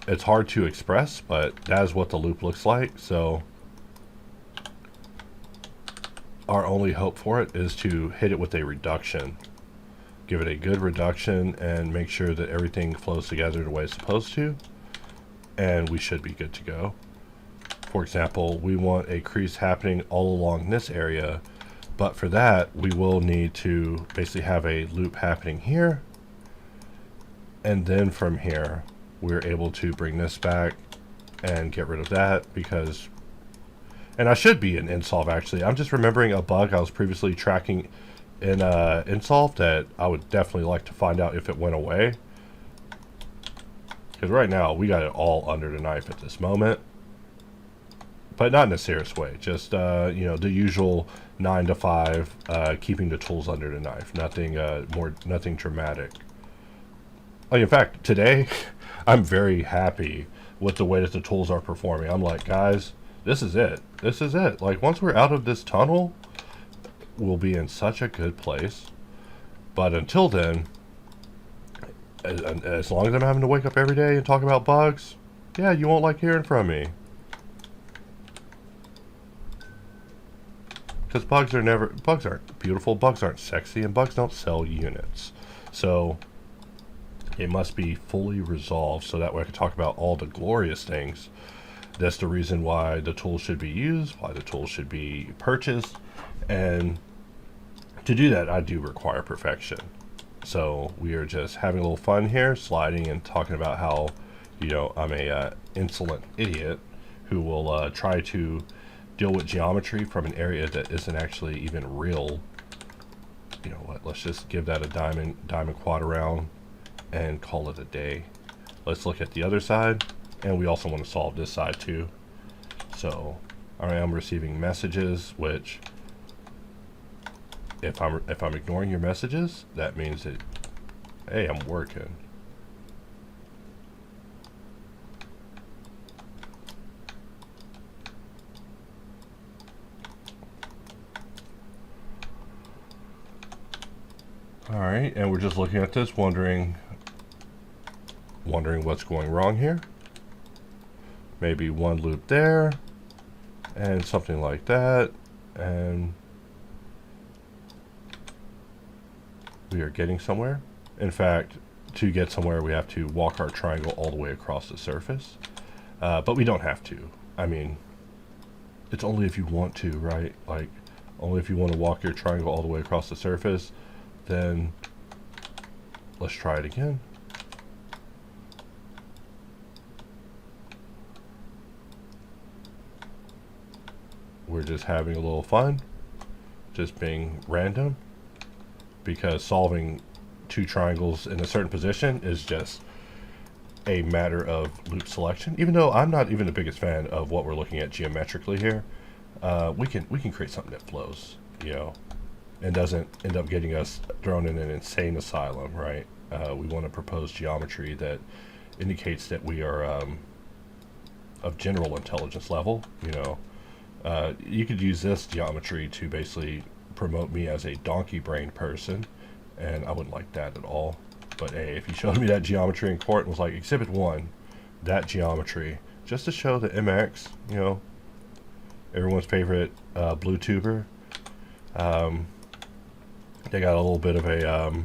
It's hard to express, but that is what the loop looks like. So our only hope for it is to hit it with a reduction. Give it a good reduction and make sure that everything flows together the way it's supposed to, and we should be good to go. For example, we want a crease happening all along this area, but for that we will need to basically have a loop happening here, and then from here we're able to bring this back and get rid of that, because, and I should be in nsolve actually. I'm just remembering a bug I was previously tracking in nsolve that I would definitely like to find out if it went away, because right now we got it all under the knife at this moment, but not in a serious way. Just you know, the usual 9 to 5, keeping the tools under the knife. Nothing nothing dramatic. Like, in fact, today I'm very happy with the way that the tools are performing. I'm like, guys, this is it. This is it. Like, once we're out of this tunnel, we'll be in such a good place. But until then, as long as I'm having to wake up every day and talk about bugs, yeah, you won't like hearing from me. Because bugs aren't beautiful, bugs aren't sexy, and bugs don't sell units. So it must be fully resolved so that way I can talk about all the glorious things. That's the reason why the tools should be used, why the tools should be purchased, and to do that I do require perfection. So we are just having a little fun here, sliding and talking about how, you know, I'm a insolent idiot who will try to deal with geometry from an area that isn't actually even real. You know what, let's just give that a diamond quad around and call it a day. Let's look at the other side, and we also want to solve this side too. So I am receiving messages, which if I'm ignoring your messages, that means that, hey, I'm working. Alright, and we're just looking at this, wondering what's going wrong here. Maybe one loop there, and something like that, and we are getting somewhere. In fact, to get somewhere we have to walk our triangle all the way across the surface, but we don't have to. I mean, it's only if you want to, right? Like, only if you want to walk your triangle all the way across the surface. Then let's try it again. We're just having a little fun, just being random, because solving two triangles in a certain position is just a matter of loop selection. Even though I'm not even the biggest fan of what we're looking at geometrically here, we can create something that flows, you know, and doesn't end up getting us thrown in an insane asylum, right? We want to propose geometry that indicates that we are of general intelligence level, you know. You could use this geometry to basically promote me as a donkey brain person, and I wouldn't like that at all. But hey, if you showed me that geometry in court and was like, Exhibit 1, that geometry, just to show the MX, you know, everyone's favorite blue tuber, they got a little bit of a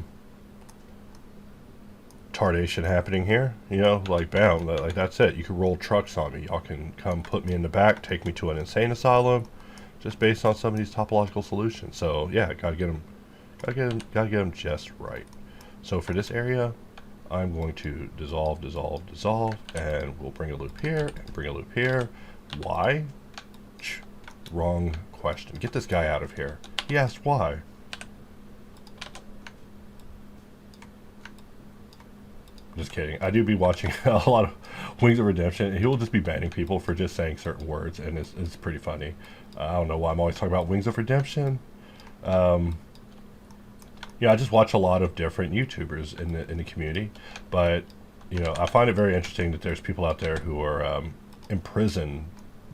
tardation happening here, you know, like bam, like that's it. You can roll trucks on me. Y'all can come put me in the back, take me to an insane asylum, just based on some of these topological solutions. So yeah, gotta get them just right. So for this area, I'm going to dissolve, and we'll bring a loop here and bring a loop here. Why? Wrong question. Get this guy out of here. He asked why. Just kidding. I do be watching a lot of Wings of Redemption, and he will just be banning people for just saying certain words, and it's pretty funny. I don't know why I'm always talking about Wings of Redemption. Yeah, I just watch a lot of different YouTubers in the community, but you know, I find it very interesting that there's people out there who are imprisoned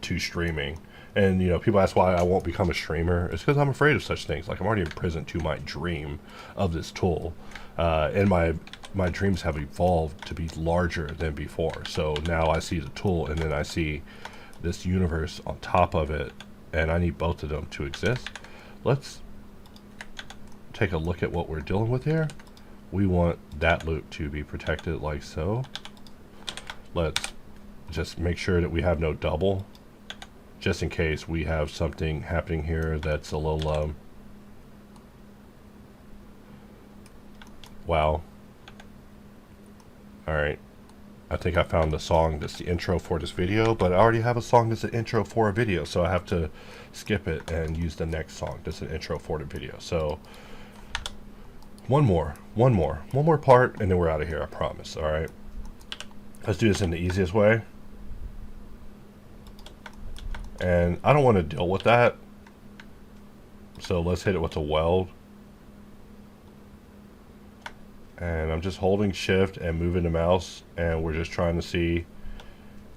to streaming. And you know, people ask why I won't become a streamer. It's because I'm afraid of such things. Like, I'm already imprisoned to my dream of this tool, and my dreams have evolved to be larger than before. So now I see the tool, and then I see this universe on top of it, and I need both of them to exist. Let's take a look at what we're dealing with here. We want that loop to be protected like so. Let's just make sure that we have no double, just in case we have something happening here that's a little wow. Alright, I think I found the song that's the intro for this video, but I already have a song that's an intro for a video, so I have to skip it and use the next song that's an intro for the video. So one more part, and then we're out of here, I promise. Alright, let's do this in the easiest way. And I don't want to deal with that, so let's hit it with a weld. And I'm just holding shift and moving the mouse, and we're just trying to see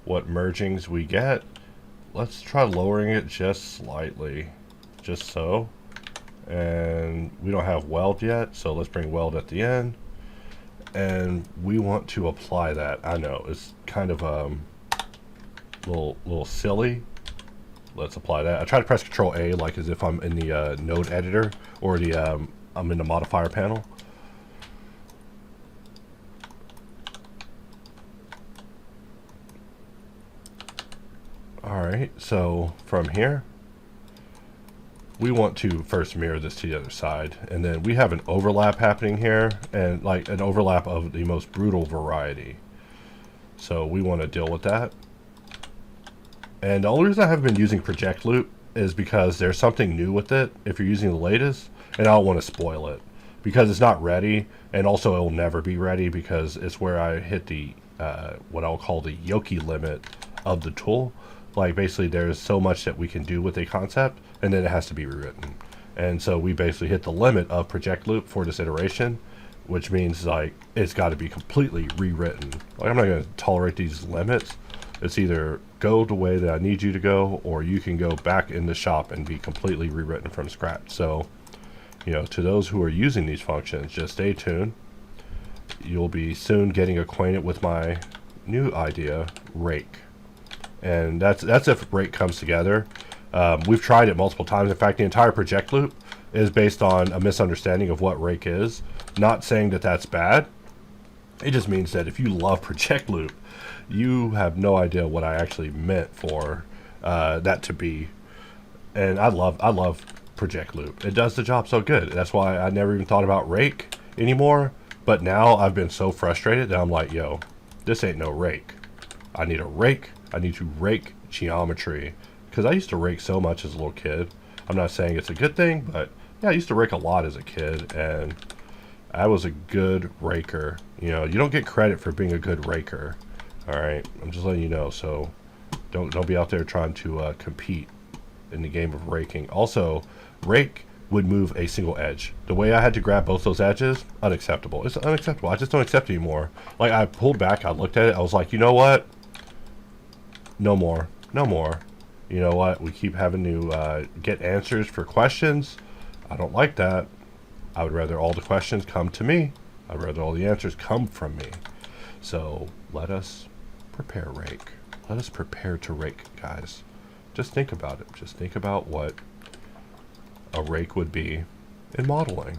what mergings we get. Let's try lowering it just slightly, just so. And we don't have weld yet, so let's bring weld at the end. And we want to apply that. I know it's kind of little silly. Let's apply that. I try to press Control A like as if I'm in the node editor, or the I'm in the modifier panel. Alright, so from here, we want to first mirror this to the other side, and then we have an overlap happening here, and like an overlap of the most brutal variety. So we want to deal with that. And the only reason I haven't been using project loop is because there's something new with it if you're using the latest, and I don't want to spoil it because it's not ready, and also it will never be ready because it's where I hit the what I'll call the yoki limit of the tool. Like, basically there's so much that we can do with a concept, and then it has to be rewritten. And so we basically hit the limit of project loop for this iteration, which means like it's got to be completely rewritten. Like, I'm not going to tolerate these limits. It's either go the way that I need you to go, or you can go back in the shop and be completely rewritten from scratch. So, you know, to those who are using these functions, just stay tuned. You'll be soon getting acquainted with my new idea, rake. And that's if rake comes together. We've tried it multiple times. In fact, the entire project loop is based on a misunderstanding of what rake is. Not saying that that's bad. It just means that if you love project loop, you have no idea what I actually meant for that to be. And I love project loop. It does the job so good. That's why I never even thought about rake anymore. But now I've been so frustrated that I'm like, yo, this ain't no rake. I need a rake. I need to rake geometry. Because I used to rake so much as a little kid. I'm not saying it's a good thing, but yeah, I used to rake a lot as a kid, and I was a good raker. You know, you don't get credit for being a good raker. All right, I'm just letting you know. So don't be out there trying to compete in the game of raking. Also, rake would move a single edge. The way I had to grab both those edges, unacceptable. It's unacceptable. I just don't accept it anymore. Like, I pulled back, I looked at it, I was like, you know what? No more. No more. You know what? We keep having to get answers for questions. I don't like that. I would rather all the questions come to me. I'd rather all the answers come from me. So let us prepare rake. Let us prepare to rake, guys. Just think about it. Just think about what a rake would be in modeling.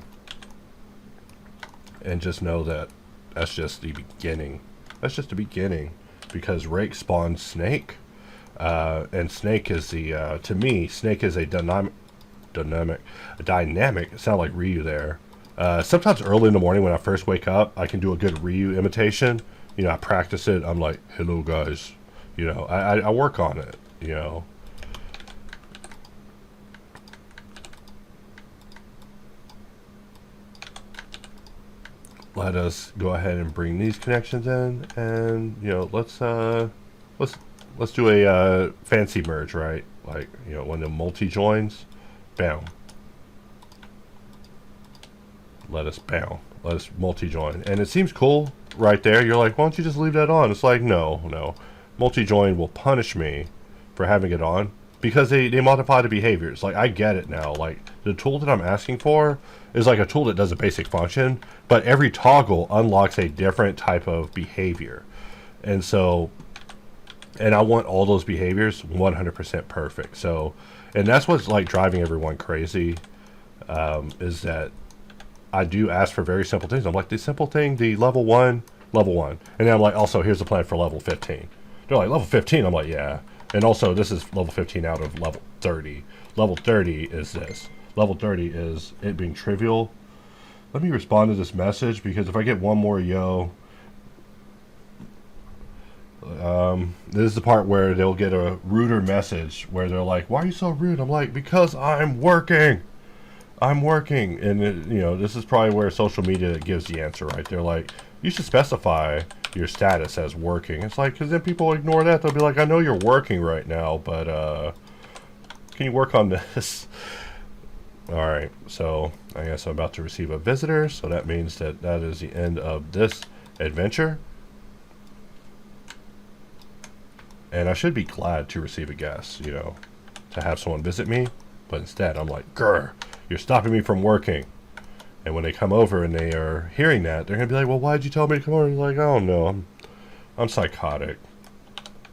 And just know that that's just the beginning. That's just the beginning. Because rake spawns snake. And snake is the, to me, snake is a dynamic, it sounded like Ryu there. Sometimes early in the morning when I first wake up, I can do a good Ryu imitation. You know, I practice it. I'm like, hello guys. You know, I work on it, you know. Let us go ahead and bring these connections in, and you know, let's do a fancy merge, right? Like, you know, when the multi joins, bam. Let us multi join, and it seems cool right there. You're like, why don't you just leave that on? It's like, no, multi join will punish me for having it on because they modify the behaviors. Like, I get it now. Like, the tool that I'm asking for is like a tool that does a basic function, but every toggle unlocks a different type of behavior. And so, and I want all those behaviors 100% perfect. So, and that's what's like driving everyone crazy, is that I do ask for very simple things. I'm like, the simple thing, the level one. And then I'm like, also, here's the plan for level 15. They're like, level 15? I'm like, yeah. And also, this is level 15 out of level 30. Level 30 is this. Level 30 is it being trivial. Let me respond to this message, because if I get one more yo, this is the part where they'll get a ruder message where they're like, why are you so rude? I'm like, because I'm working. And it, you know, this is probably where social media gives the answer, right? They're like, you should specify your status as working. It's like, because then people ignore that. They'll be like, I know you're working right now, but can you work on this? All right, so I guess I'm about to receive a visitor, so that means that is the end of this adventure. And I should be glad to receive a guest, you know, to have someone visit me, but instead I'm like, grr, you're stopping me from working. And when they come over and they are hearing that, they're gonna be like, well, why'd you tell me to come over? And like, oh no, I'm psychotic.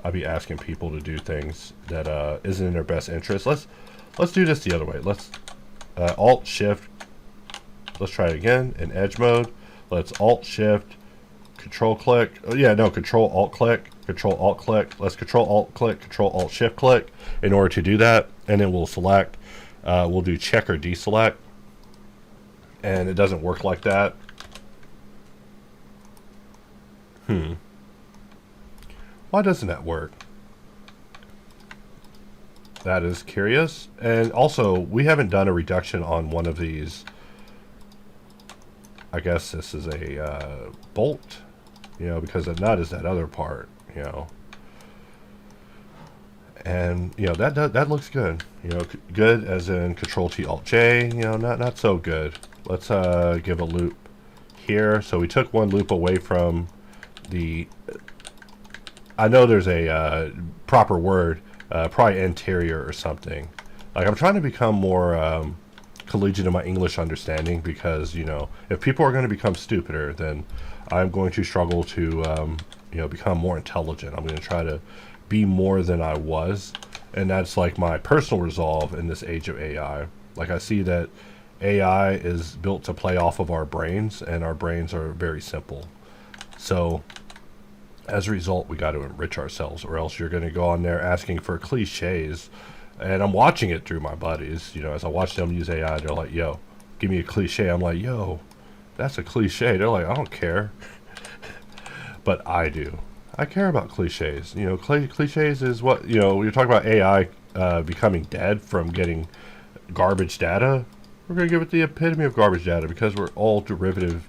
I'll be asking people to do things that isn't in their best interest. Let's do this the other way. Let's Alt Shift. Let's try it again in edge mode. Let's Alt Shift, Control click. Oh yeah, no, Control Alt click, Control Alt click. Let's Control Alt click, Control Alt Shift click in order to do that, and then we'll select. We'll do check or deselect, and it doesn't work like that. Why doesn't that work? That is curious. And also, we haven't done a reduction on one of these. I guess this is a bolt, you know, because the nut is that other part, you know. And you know, that looks good. You know, good as in Control T Alt J. You know, not so good. Let's give a loop here. So we took one loop away from the. I know there's a proper word, probably interior or something. Like, I'm trying to become more collegiate in my English understanding, because you know, if people are going to become stupider, then I'm going to struggle to you know, become more intelligent. I'm going to try to be more than I was, and that's like my personal resolve in this age of AI. Like, I see that AI is built to play off of our brains, and our brains are very simple. So as a result, we got to enrich ourselves, or else you're going to go on there asking for cliches And I'm watching it through my buddies. You know, as I watch them use AI, they're like, yo, give me a cliche. I'm like, yo, that's a cliche. They're like, I don't care. But I do. I care about cliches. You know, cliches is what, you know, you're talking about AI becoming dead from getting garbage data. We're going to give it the epitome of garbage data because we're all derivative.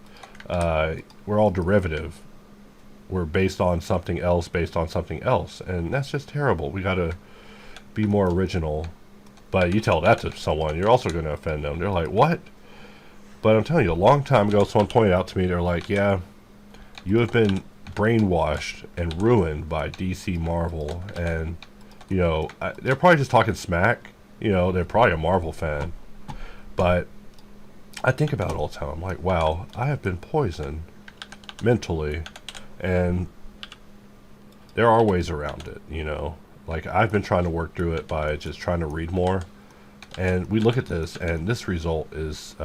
We're all derivative. We're based on something else, based on something else. And that's just terrible. We got to be more original. But you tell that to someone, you're also going to offend them. They're like, what? But I'm telling you, a long time ago, someone pointed out to me, they're like, yeah, you have been brainwashed and ruined by DC Marvel. And, you know, they're probably just talking smack. You know, they're probably a Marvel fan. But I think about it all the time. I'm like, wow, I have been poisoned mentally. And there are ways around it, you know. Like, I've been trying to work through it by just trying to read more. And we look at this, and this result is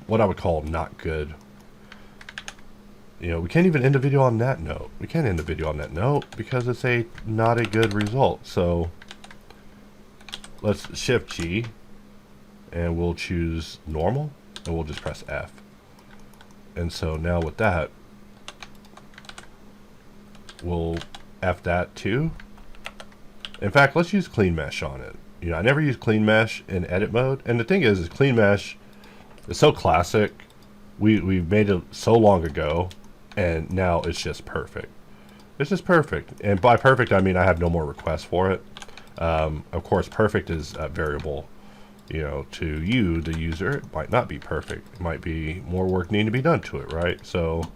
what I would call not good. You know, we can't even end the video on that note. We can't end the video on that note because it's not a good result. So let's Shift G, and we'll choose normal, and we'll just press F. And so now with that, we'll F that too. In fact, let's use clean mesh on it. You know, I never use clean mesh in edit mode. And the thing is clean mesh is so classic. We made it so long ago, and now it's just perfect. It's just perfect. And by perfect, I mean I have no more requests for it. Of course, perfect is a variable. You know, to you, the user, it might not be perfect. It might be more work needing to be done to it, right? So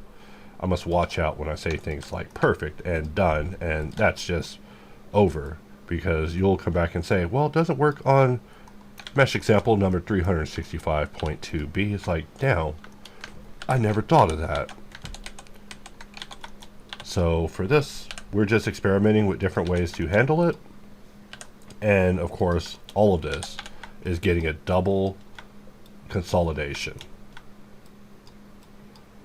I must watch out when I say things like perfect and done, and that's just over. Because you'll come back and say, well, it doesn't work on mesh example number 365.2b. It's like, damn, I never thought of that. So for this, we're just experimenting with different ways to handle it. And of course, all of this is getting a double consolidation.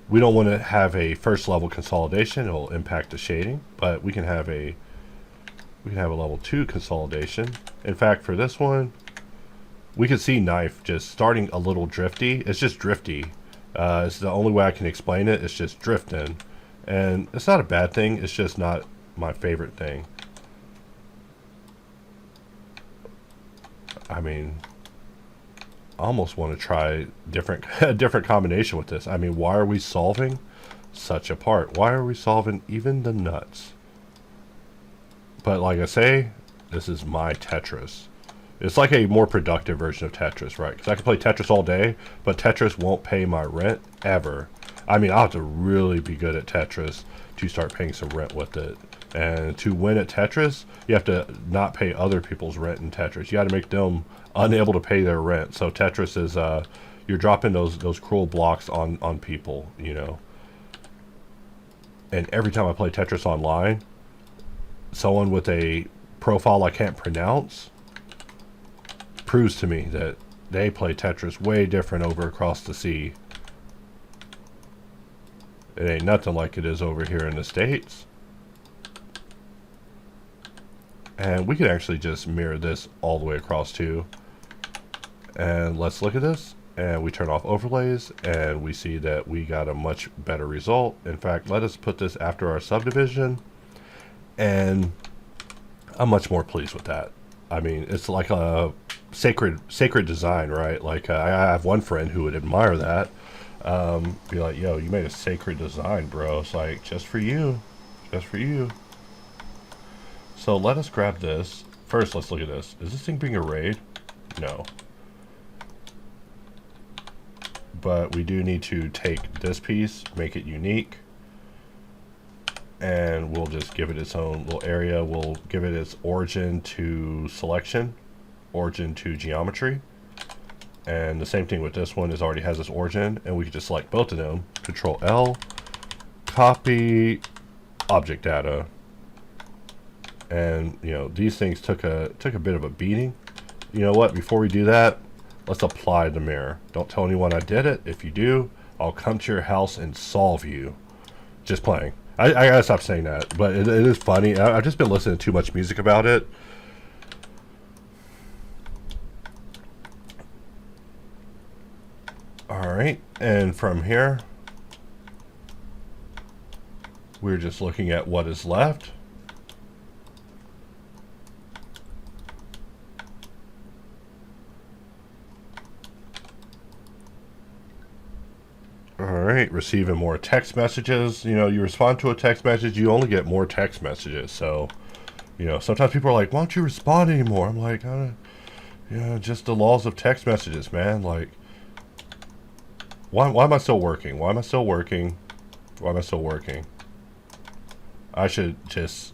We don't want to have a first level consolidation. It'll impact the shading, but we can have a level 2 consolidation. In fact, for this one, we can see knife just starting a little drifty. It's just drifty. It's the only way I can explain it. It's just drifting. And it's not a bad thing. It's just not my favorite thing. I mean, I almost want to try a different combination with this. I mean, why are we solving such a part? Why are we solving even the nuts? But like I say, this is my Tetris. It's like a more productive version of Tetris, right? Because I can play Tetris all day, but Tetris won't pay my rent ever. I mean, I'll have to really be good at Tetris to start paying some rent with it. And to win at Tetris, you have to not pay other people's rent in Tetris. You got to make them unable to pay their rent. So Tetris is, you're dropping those cruel blocks on people, you know. And every time I play Tetris online, someone with a profile I can't pronounce proves to me that they play Tetris way different over across the sea. It ain't nothing like it is over here in the States. And we can actually just mirror this all the way across too. And let's look at this. And we turn off overlays, and we see that we got a much better result. In fact, let us put this after our subdivision. And I'm much more pleased with that. I mean, it's like a sacred design, right? Like I have one friend who would admire that. Be like, yo, you made a sacred design, bro. It's like, just for you. Just for you. So let us grab this. First, let's look at this. Is this thing being arrayed? No. But we do need to take this piece, make it unique. And we'll just give it its own little area. We'll give it its origin to selection, origin to geometry. And the same thing with this one, is already has this origin, and we can just select both of them. Control L, copy object data. And you know, these things took a bit of a beating. You know what, before we do that, let's apply the mirror. Don't tell anyone I did it. If you do, I'll come to your house and solve you. Just playing. I gotta stop saying that, but it is funny. I've just been listening to too much music about it. Alright, and from here, we're just looking at what is left. Alright, receiving more text messages. You know, you respond to a text message, you only get more text messages. So, you know, sometimes people are like, why don't you respond anymore? I'm like, just the laws of text messages, man. Like, why am I still working? Why am I still working? Why am I still working? I should just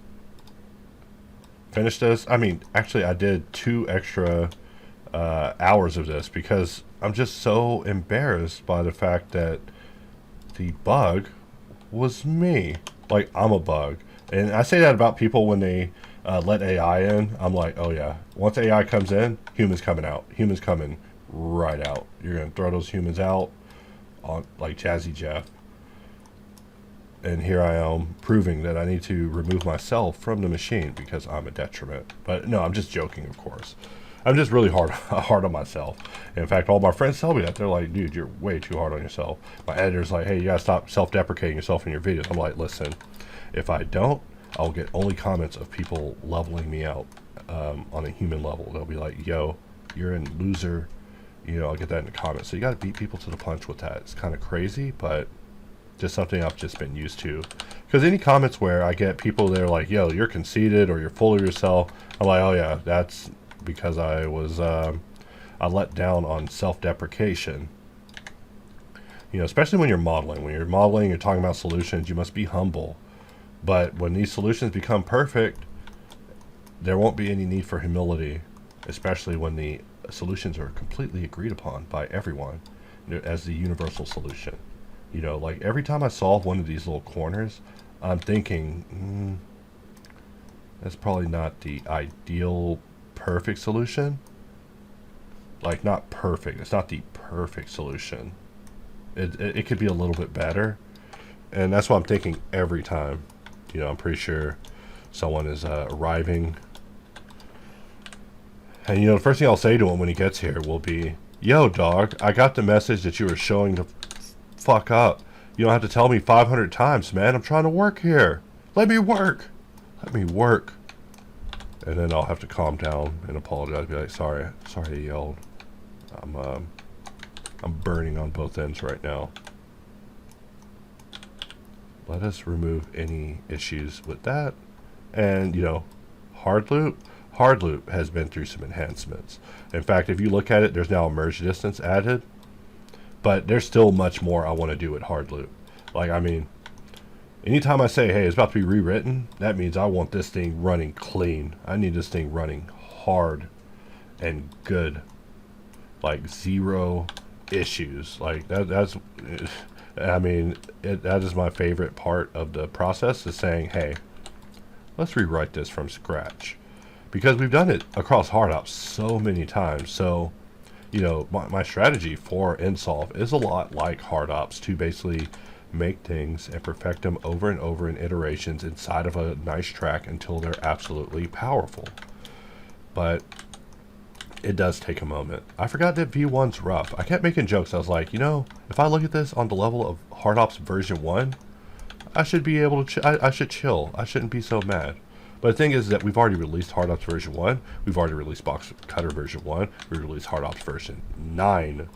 finish this. I mean, actually, I did 2 extra hours of this because I'm just so embarrassed by the fact that the bug was me. Like, I'm a bug. And I say that about people when they let AI in. I'm like, oh yeah, once AI comes in, humans coming out. Humans coming right out. You're going to throw those humans out on like Jazzy Jeff. And here I am proving that I need to remove myself from the machine because I'm a detriment. But no, I'm just joking, of course. I'm just really hard on myself. In fact, all my friends tell me that. They're like, dude, you're way too hard on yourself. My editor's like, hey, you gotta stop self-deprecating yourself in your videos. I'm like, listen, if I don't, I'll get only comments of people leveling me out on a human level. They'll be like, yo, you're a loser. You know, I'll get that in the comments. So you gotta beat people to the punch with that. It's kind of crazy, but just something I've just been used to. Because any comments where I get people that are like, yo, you're conceited or you're full of yourself, I'm like, oh yeah, that's because I was I let down on self-deprecation. You know, especially when you're modeling. When you're modeling, you're talking about solutions, you must be humble. But when these solutions become perfect, there won't be any need for humility, especially when the solutions are completely agreed upon by everyone, you know, as the universal solution. You know, like every time I solve one of these little corners, I'm thinking, that's probably not the ideal perfect solution. Like, not perfect. It's not the perfect solution. It could be a little bit better. And that's what I'm thinking every time. You know, I'm pretty sure someone is arriving. And, you know, the first thing I'll say to him when he gets here will be, yo, dog, I got the message that you were showing the fuck up. You don't have to tell me 500 times, man. I'm trying to work here. Let me work. Let me work. And then I'll have to calm down and apologize. Be like, sorry I yelled. I'm burning on both ends right now. Let us remove any issues with that. And, you know, hard loop has been through some enhancements. In fact, if you look at it, there's now a merge distance added. But there's still much more I want to do with hard loop. Like, I mean, anytime I say, hey, it's about to be rewritten, that means I want this thing running clean. I need this thing running hard and good. Like, 0 issues. Like, that's, I mean, that is my favorite part of the process, is saying, hey, let's rewrite this from scratch. Because we've done it across hard ops so many times. So, you know, my strategy for nsolve is a lot like hard ops, to basically make things and perfect them over and over in iterations inside of a nice track until they're absolutely powerful. But it does take a moment. I forgot that V1's rough. I kept making jokes. I was like, you know, if I look at this on the level of hard ops version 1, I should be able to I should chill. I shouldn't be so mad. But the thing is that we've already released hard ops version 1. We've already released box cutter version 1. We released hard ops version 9.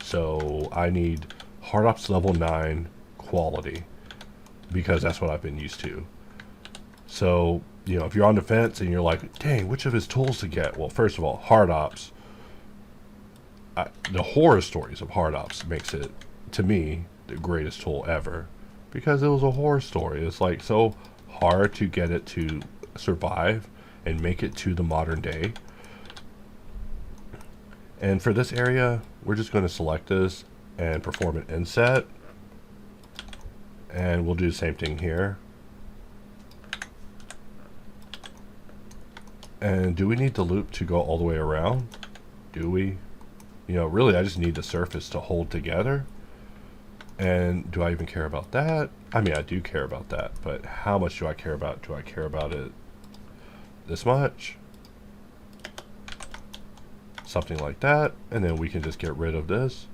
So I need hard ops level 9 quality, because that's what I've been used to. So, you know, if you're on the fence and you're like, dang, which of his tools to get? Well, first of all, hard ops. The horror stories of hard ops makes it, to me, the greatest tool ever. Because it was a horror story. It's like so hard to get it to survive and make it to the modern day. And for this area, we're just going to select this and perform an inset. And we'll do the same thing here. And do we need the loop to go all the way around? Do we? You know, really, I just need the surface to hold together. And do I even care about that? I mean, I do care about that, but how much do I care about? Do I care about it this much? Something like that, and then we can just get rid of this.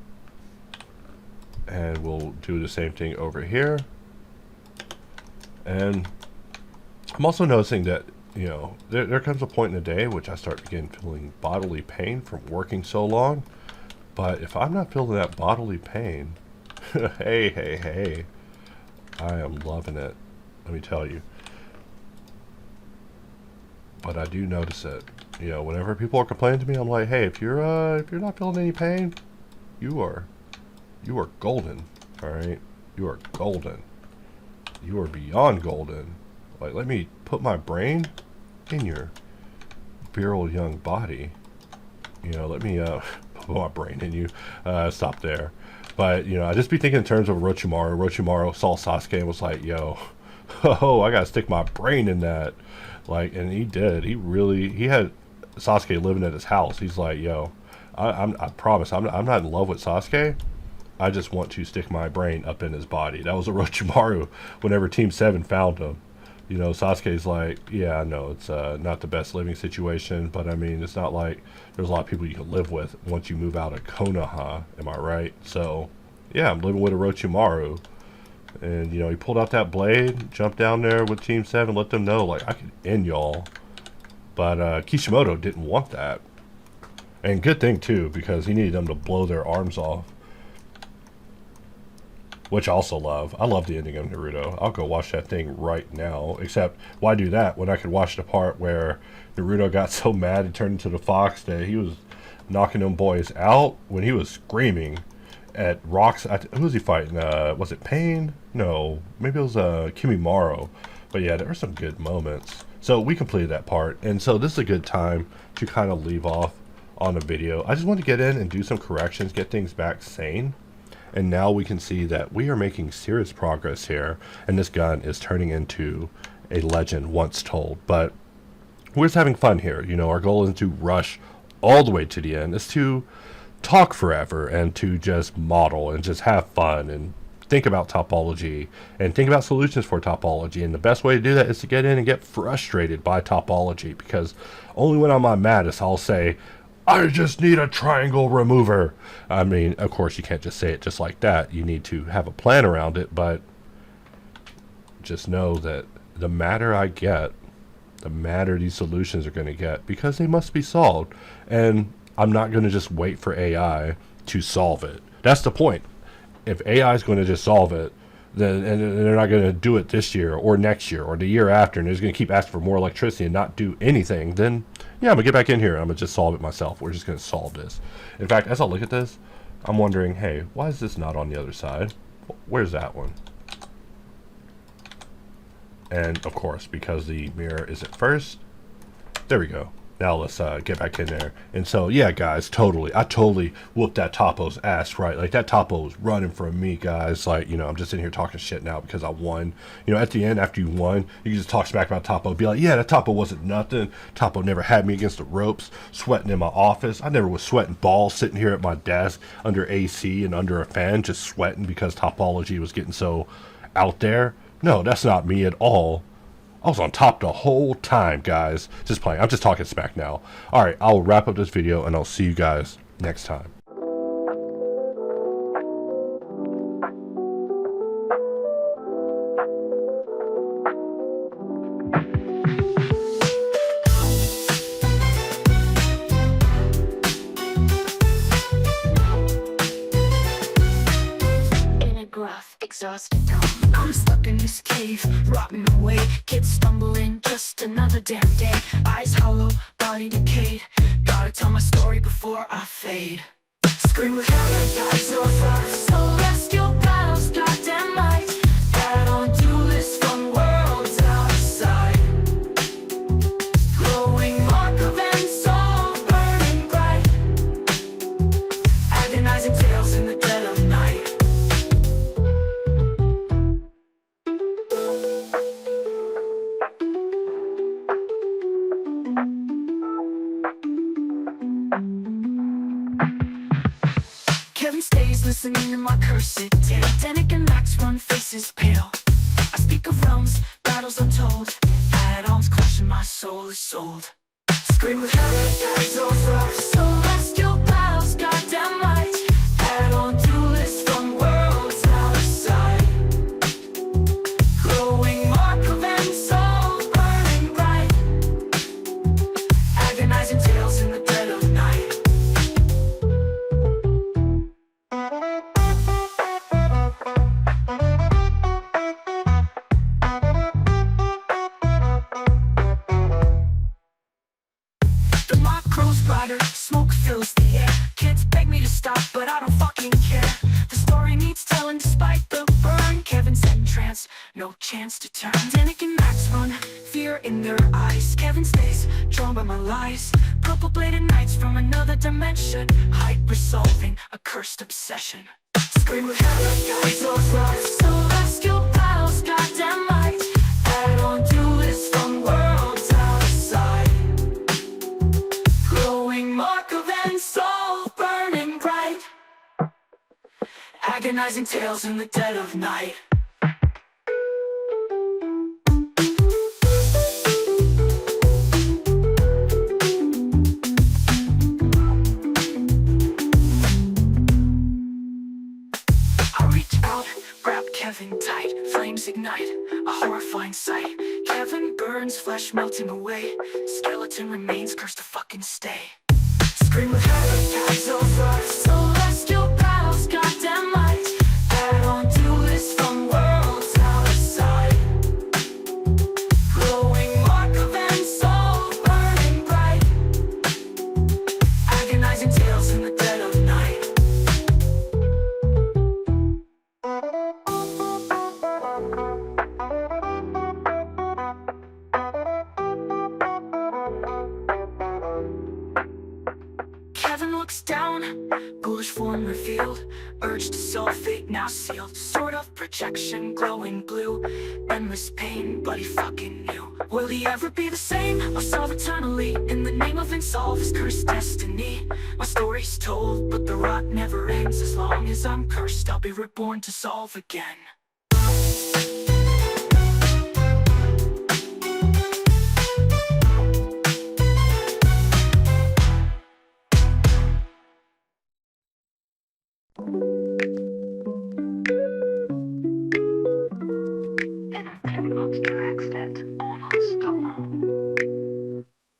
And we'll do the same thing over here. And I'm also noticing that, you know, there comes a point in the day which I start again feeling bodily pain from working so long. But if I'm not feeling that bodily pain, hey, I am loving it. Let me tell you. But I do notice it. You know, whenever people are complaining to me, I'm like, hey, if you're not feeling any pain, you are golden. All right, you are golden. You are beyond golden. Like, let me put my brain in your virile young body. You know, let me put my brain in you. Stop there. But, you know, I just be thinking in terms of Orochimaru. Orochimaru saw Sasuke and was like, yo, oh, I gotta stick my brain in that. Like, and he did. He had Sasuke living at his house. He's like, yo, I promise, I'm not in love with Sasuke. I just want to stick my brain up in his body. That was Orochimaru whenever Team 7 found him. You know, Sasuke's like, yeah, I know it's not the best living situation, but I mean, it's not like there's a lot of people you can live with once you move out of Konoha, am I right? So, yeah, I'm living with Orochimaru. And, you know, he pulled out that blade, jumped down there with Team 7, let them know, like, I could end y'all. But Kishimoto didn't want that. And good thing, too, because he needed them to blow their arms off. Which I also love. I love the ending of Naruto. I'll go watch that thing right now. Except, why do that when I could watch the part where Naruto got so mad he turned into the fox that he was knocking them boys out when he was screaming at rocks. Who was he fighting? Was it Pain? No. Maybe it was Kimimaro. But yeah, there were some good moments. So we completed that part. And so this is a good time to kind of leave off on the video. I just want to get in and do some corrections, get things back sane. And now we can see that we are making serious progress here, and this gun is turning into a legend once told. But we're just having fun here. You know, our goal isn't to rush all the way to the end. It's to talk forever and to just model and just have fun and think about topology and think about solutions for topology. And the best way to do that is to get in and get frustrated by topology, because only when I'm my maddest I'll say, I just need a triangle remover. I mean, of course, you can't just say it just like that. You need to have a plan around it, but just know that the madder I get, the madder these solutions are going to get, because they must be solved. And I'm not going to just wait for AI to solve it. That's the point. If AI is going to just solve it, then and they're not going to do it this year or next year or the year after, and they're just going to keep asking for more electricity and not do anything, then yeah, I'm going to get back in here and I'm going to just solve it myself. We're just going to solve this. In fact, as I look at this, I'm wondering, hey, why is this not on the other side? Where's that one? And of course, because the mirror isn't first, there we go. Now let's get back in there. And so, yeah, guys, I totally whooped that Topo's ass, right? Like, that Topo was running from me, guys. Like, you know, I'm just in here talking shit now because I won. You know, at the end, after you won, you can just talk smack about Topo. Be like, yeah, that Topo wasn't nothing. Topo never had me against the ropes, sweating in my office. I never was sweating balls sitting here at my desk under AC and under a fan, just sweating because topology was getting so out there. No, that's not me at all. I was on top the whole time, guys. Just playing. I'm just talking smack now. Alright, I'll wrap up this video and I'll see you guys next time. Exhausted, I'm stuck in this cave, rotting away. Kids stumbling, just another damn day. Eyes hollow, body decayed. Gotta tell my story before I fade. Scream with eyes or frost. Celestial battles, goddamn light. Head on to list from worlds outside. Glowing mark of nsolve, burning bright. Agonizing tales in the dead of night. Listening to my cursed tale. Danik and Max run faces pale. I speak of realms, battles untold. Add-ons clashing, my soul is sold. Scream with eyes or frost. Celestial battles, goddamn light. Add on to list from worlds fills the air. Kids beg me to stop, but I don't fucking care. The story needs telling despite the burn. Kevin's entranced, no chance to turn. Danik and Max run, fear in their eyes. Kevin stays, drawn by my lies. Purple-bladed knights from another dimension. Hyper-solving, a cursed obsession. Scream with heaven, guides those lies. Celestial battles, goddamn light. Add on to this from worlds outside. Glowing mark of nsolve, burning bright. Agonizing tales in the dead of night. I reach out, grab Kevin tight. Flames ignite, a horrifying sight. Kevin burns, flesh melting away. Skeleton remains, cursed to fucking stay. Scream with heaven, castles rise. Celestial battles, goddamn light. Add on to this from worlds outside. Glowing mark of nsolve, burning bright. Agonizing tales in the dead of night. Kevin looks down, ghoulish form revealed. Urge to solve, fate now sealed. Sort of projection, glowing blue. Endless pain, but he fucking knew. Will he ever be the same? I'll solve eternally. In the name of nsolve, his cursed destiny. My story's told, but the rot never ends. As long as I'm cursed, I'll be reborn to solve again.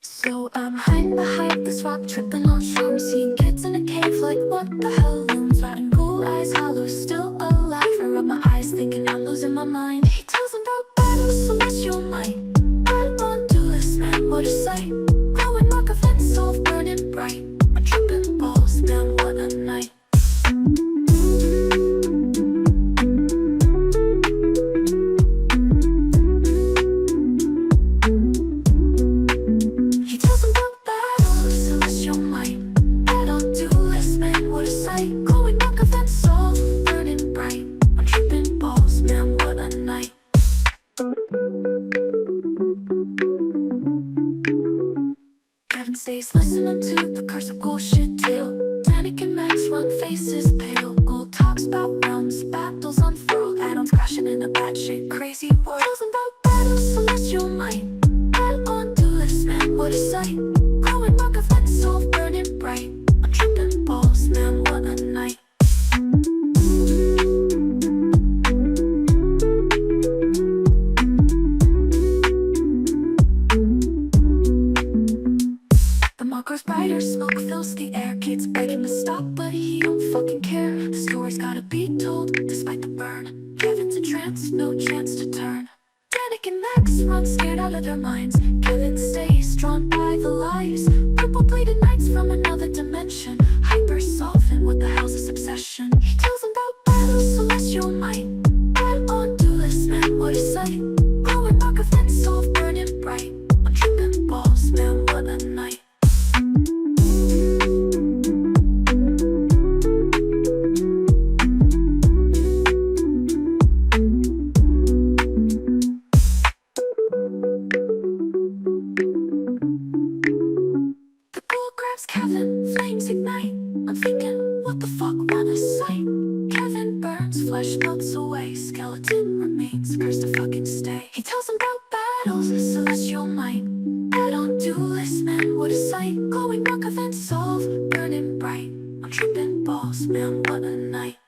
So I'm hiding behind this rock, tripping on charm. Seeing kids in a cave, like what the hell? Looms riding cool eyes, hollow, still alive. I rub my eyes, thinking I'm losing my mind. He tells them about battles, celestial might. I'm on to this man, what a sight. Glowing mark of nsolve, burning bright. My tripping balls, man, what a night. Kevin stays listening to the curse of bullshit tale. Panic and Max run, faces pale. Gold talks about realms, battles unfurled. Atoms crashing in a bad shit, crazy world. Tells about battles, celestial might. Add on to this man, what a sight. Glowing mark of nsolve, burning bright. I'm tripping balls, man, what a night. Goes brighter, smoke fills the air. Kids begging to stop, but he don't fucking care. The story's gotta be told, despite the burn. Kevin's in trance, no chance to turn. Danik and Max run, scared out of their minds. Kevin stays, drawn by the lies. Purple-bladed knights from another dimension. Hyper-solving, what the hell's this obsession? He tells them about battles, celestial might. Add on to this man, what a sight. Glowing mark of nsolve, burning bright. I'm tripping balls, man, what a night. Kevin, flames ignite. I'm thinking, what the fuck, what a sight. Kevin burns, flesh melts away. Skeleton remains, cursed to fucking stay. He tells them about battles, celestial might. Add on duelist, man, what a sight. Glowing mark of nsolve, burning bright. I'm tripping balls, man, what a night.